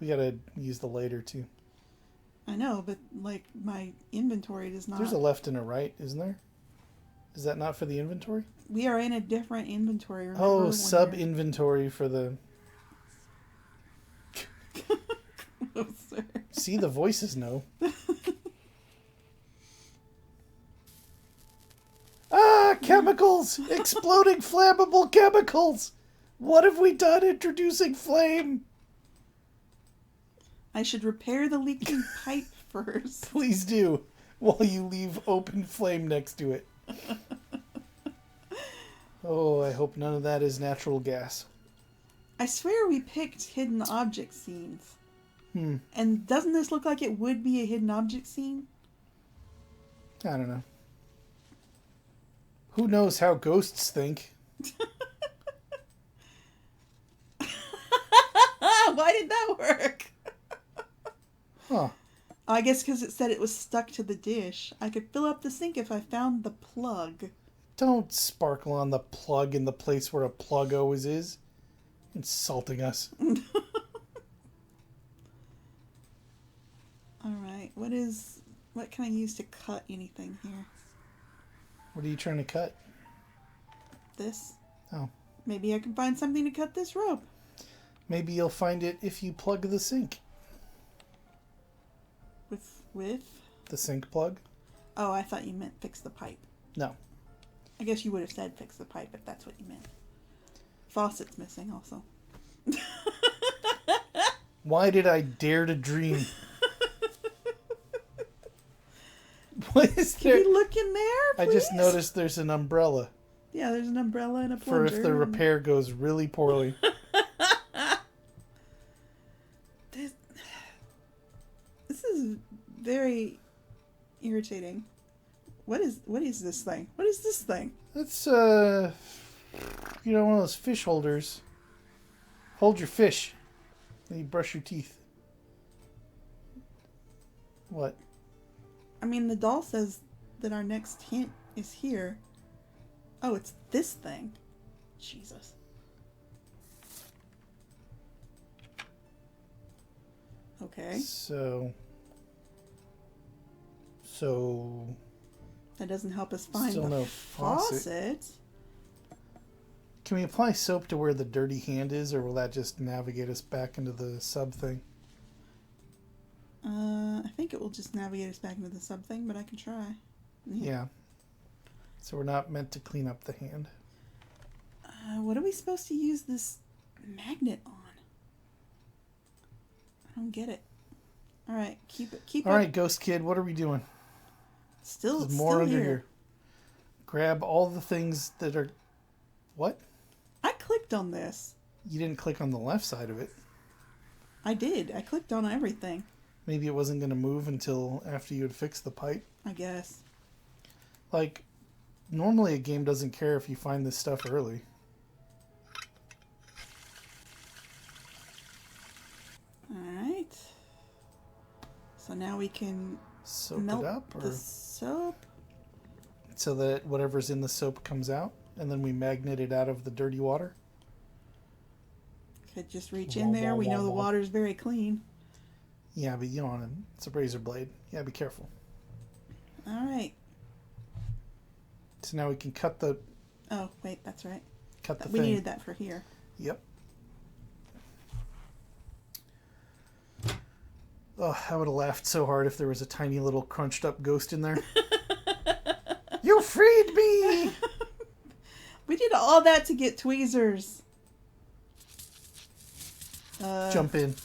We gotta use the lighter too. I know, but like my inventory does not. There's a left and a right, isn't there? Is that not for the inventory? We are in a different inventory. Remember, Oh, when sub-inventory for the... Closer. See, the voices know. Ah, chemicals! Exploding flammable chemicals! What have we done introducing flame? I should repair the leaking pipe first. Please do, while you leave open flame next to it. Oh, I hope none of that is natural gas. I swear we picked hidden object scenes. Hmm. And doesn't this look like it would be a hidden object scene? I don't know. Who knows how ghosts think? Why did that work? Huh. I guess because it said it was stuck to the dish. I could fill up the sink if I found the plug. Don't sparkle on the plug in the place where a plug always is. Insulting us. Alright, what can I use to cut anything here? What are you trying to cut? This? Oh. Maybe I can find something to cut this rope. Maybe you'll find it if you plug the sink. With? The sink plug? Oh, I thought you meant fix the pipe. No. I guess you would have said fix the pipe if that's what you meant. Faucet's missing also. Why did I dare to dream? What is Can there? you look in there, please? I just noticed there's an umbrella Yeah, there's an umbrella and a for plunger. if the repair goes really poorly. This is very irritating. What is this thing? What is this thing? That's one of those fish holders. Hold your fish. Then you brush your teeth. What? I mean, the doll says that our next hint is here. Oh, it's this thing. Jesus. Okay. So That doesn't help us find Still the no faucet. faucet. can we apply soap to where the dirty hand is, or will that just navigate us back into the sub thing? I think it will just navigate us back into the sub thing, but I can try. Yeah. So we're not meant to clean up the hand. What are we supposed to use this magnet on? I don't get it. All right, keep All up. right, Ghost Kid, what are we doing? Still, There's it's more still under here. here. Grab all the things that are... What? I clicked on this. You didn't click on the left side of it. I did. I clicked on everything. Maybe it wasn't going to move until after you had fixed the pipe. I guess. Like, normally a game doesn't care if you find this stuff early. Alright. So now we can Soak melt it up, or the soap. so that whatever's in the soap comes out, and then we magnet it out of the dirty water. Could just reach in there. We know the water's very clean. Yeah, but you don't want to... It's a razor blade. Yeah, be careful. Alright. So now we can cut the... Oh, wait, that's right. Cut the We thing. needed that for here. Yep. Oh, I would have laughed so hard if there was a tiny little crunched up ghost in there. You freed me! We did all that to get tweezers. Jump in.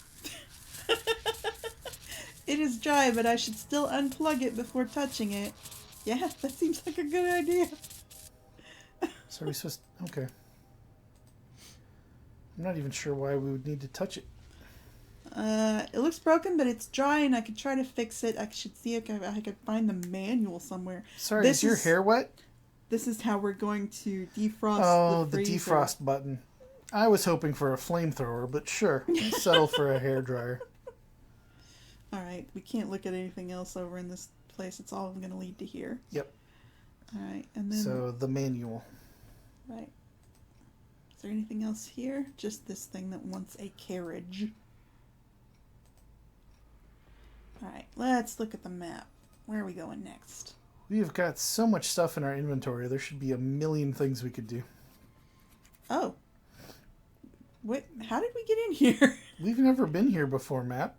It is dry, but I should still unplug it before touching it. Yeah, that seems like a good idea. So are we supposed... Okay. I'm not even sure why we would need to touch it. It looks broken, but it's dry, and I could try to fix it. I should see if I could find the manual somewhere. Sorry, This is your is- hair wet? This is how we're going to defrost Oh, the the freezer. defrost button. I was hoping for a flamethrower, but sure. I'll settle for a hairdryer. Alright, we can't look at anything else over in this place. It's all going to lead to here. Yep. Alright, and then... So, the manual. Right. Is there anything else here? Just this thing that wants a carriage. Alright, let's look at the map. Where are we going next? We've got so much stuff in our inventory. There should be a million things we could do. Oh. What? How did we get in here? We've never been here before, Matt.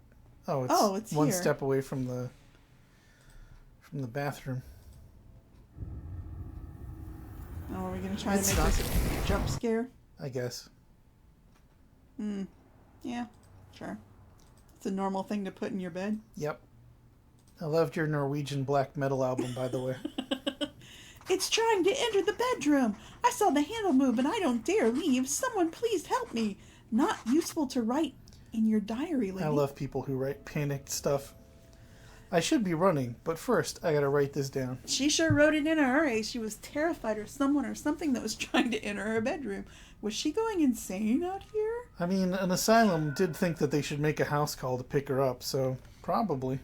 Oh, it's one here. step away from the bathroom. Oh, are we going to try It's to make this a jump scare? I guess. Yeah, sure. It's a normal thing to put in your bed. Yep. I loved your Norwegian black metal album, by the way. It's trying to enter the bedroom. I saw the handle move and I don't dare leave. Someone please help me. Not useful to write in your diary, lady. I love people who write panicked stuff. I should be running, but first I gotta write this down. She sure wrote it in a hurry. She was terrified of someone or something that was trying to enter her bedroom. Was she going insane out here? I mean, an asylum did think that they should make a house call to pick her up, so probably.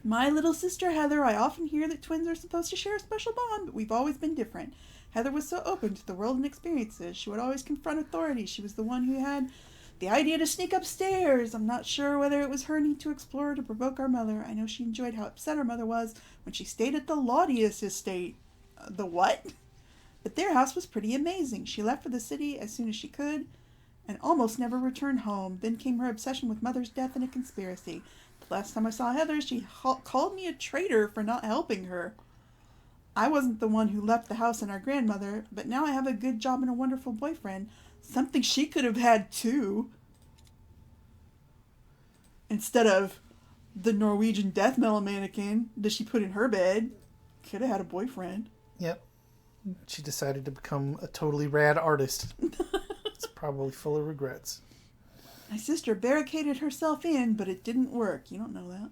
My little sister Heather, I often hear that twins are supposed to share a special bond, but we've always been different. Heather was so open to the world and experiences. She would always confront authority. She was the one who had the idea to sneak upstairs. I'm not sure whether it was her need to explore or to provoke our mother. I know she enjoyed how upset our mother was when she stayed at the Laudius estate. The what? But their house was pretty amazing. She left for the city as soon as she could and almost never returned home. Then came her obsession with mother's death and a conspiracy. The last time I saw Heather, she called me a traitor for not helping her. I wasn't the one who left the house and our grandmother, but now I have a good job and a wonderful boyfriend. Something she could have had too. Instead of the Norwegian death metal mannequin that she put in her bed. Could have had a boyfriend. Yep. She decided to become a totally rad artist. It's probably full of regrets. My sister barricaded herself in, but it didn't work. You don't know that.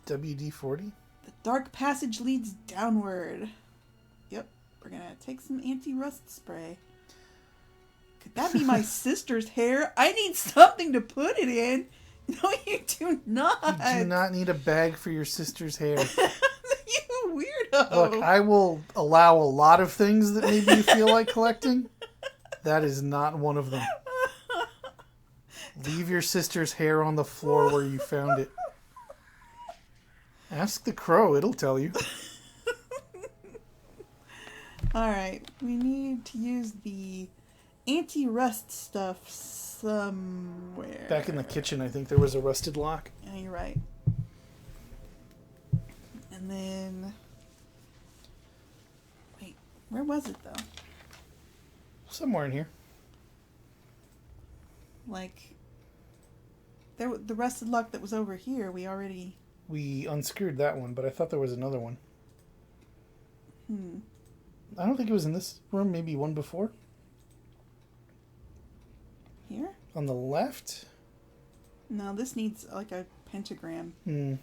WD-40? The dark passage leads downward. Yep, we're gonna take some anti-rust spray. Could that be my sister's hair? I need something to put it in. No, you do not. You do not need a bag for your sister's hair. You weirdo. Look, I will allow a lot of things that maybe you feel like collecting. That is not one of them. Leave your sister's hair on the floor where you found it. Ask the crow, it'll tell you. Alright, we need to use the anti-rust stuff somewhere. Back in the kitchen, I think there was a rusted lock. Yeah, you're right. And then... Wait, where was it though? Somewhere in here. Like... the rusted lock that was over here, we already... We unscrewed that one, but I thought there was another one. I don't think it was in this room, maybe one before. Here? On the left? No, this needs like a pentagram. Hmm.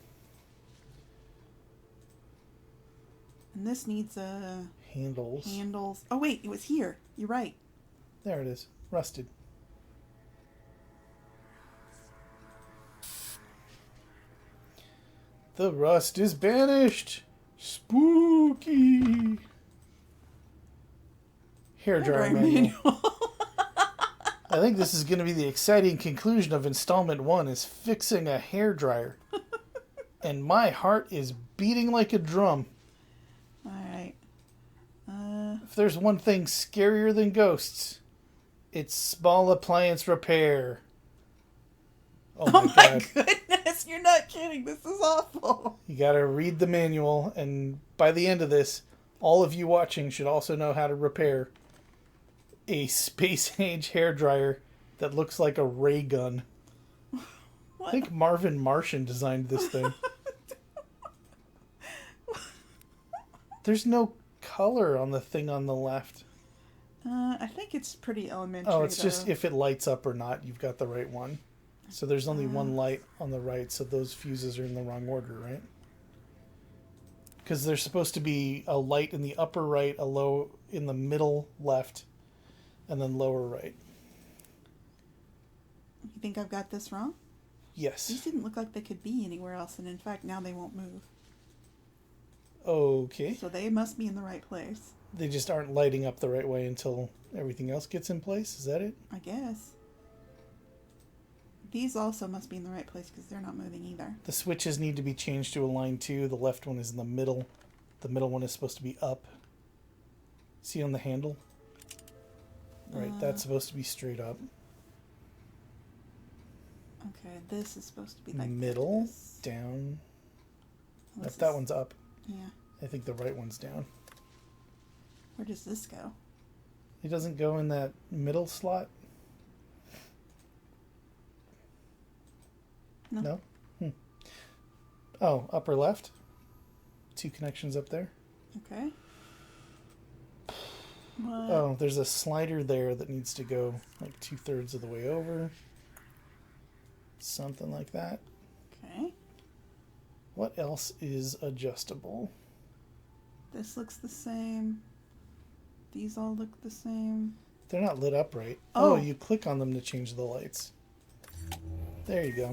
And this needs a... Handles. Handles. Oh wait, it was here. You're right. There it is. Rusted. The rust is banished. Spooky. Hairdryer manual. I think this is going to be the exciting conclusion of installment 1 is fixing a hairdryer. And my heart is beating like a drum. Alright. If there's one thing scarier than ghosts, it's small appliance repair. Oh my goodness, you're not kidding. This is awful. You gotta read the manual, and by the end of this, all of you watching should also know how to repair a space-age hairdryer that looks like a ray gun. What? I think Marvin Martian designed this thing. There's no color on the thing on the left. I think it's pretty elementary. Oh, it's just if it lights up or not, you've got the right one. So there's only one light on the right, so those fuses are in the wrong order, right? Because there's supposed to be a light in the upper right, a low in the middle left, and then lower right. You think I've got this wrong? Yes. These didn't look like they could be anywhere else, and in fact, now they won't move. Okay. So they must be in the right place. They just aren't lighting up the right way until everything else gets in place? Is that it? I guess. These also must be in the right place because they're not moving either. The switches need to be changed to align too. The left one is in the middle. The middle one is supposed to be up. See on the handle? Right, that's supposed to be straight up. Okay, this is supposed to be like Middle, this. down. Well, this That is- one's up. Yeah. I think the right one's down. Where does this go? It doesn't go in that middle slot? No. Oh, upper left. 2 connections up there. Okay. What? Oh, there's a slider there that needs to go like 2/3 of the way over. Something like that. Okay. What else is adjustable? This looks the same. These all look the same. They're not lit up right. Oh. Oh, you click on them to change the lights. There you go.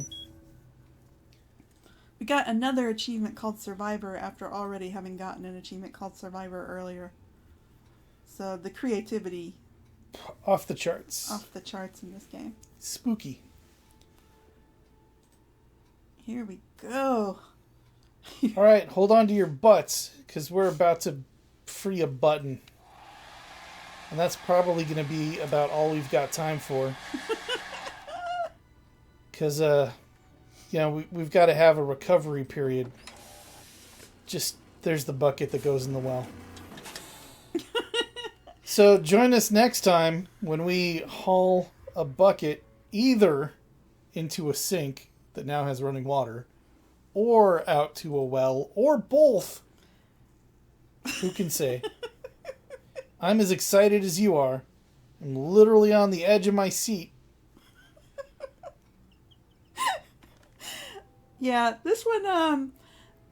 We got another achievement called Survivor after already having gotten an achievement called Survivor earlier. So the creativity Off the charts. off the charts in this game. Spooky. Here we go. All right, hold on to your butts because we're about to free a button. And that's probably going to be about all we've got time for. Because, we've got to have a recovery period. Just, there's the bucket that goes in the well. So join us next time when we haul a bucket either into a sink that now has running water or out to a well or both. Who can say? I'm as excited as you are. I'm literally on the edge of my seat. Yeah, this one,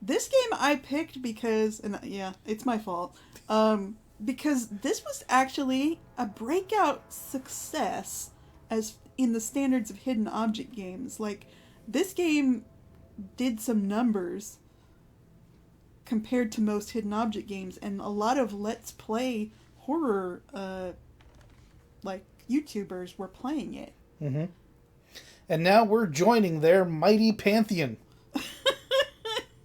this game I picked because, and yeah, it's my fault, because this was actually a breakout success as in the standards of hidden object games. Like, this game did some numbers compared to most hidden object games, and a lot of Let's Play horror, like, YouTubers were playing it. Mm-hmm. And now we're joining their mighty pantheon.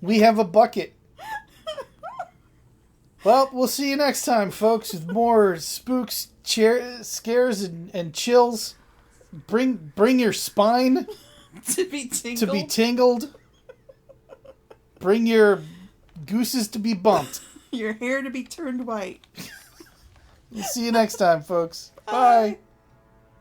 We have a bucket. Well, we'll see you next time, folks, with more spooks, scares, and chills. Bring your spine To be tingled. to be tingled. Bring your gooses to be bumped. Your hair to be turned white. We'll see you next time, folks. Bye.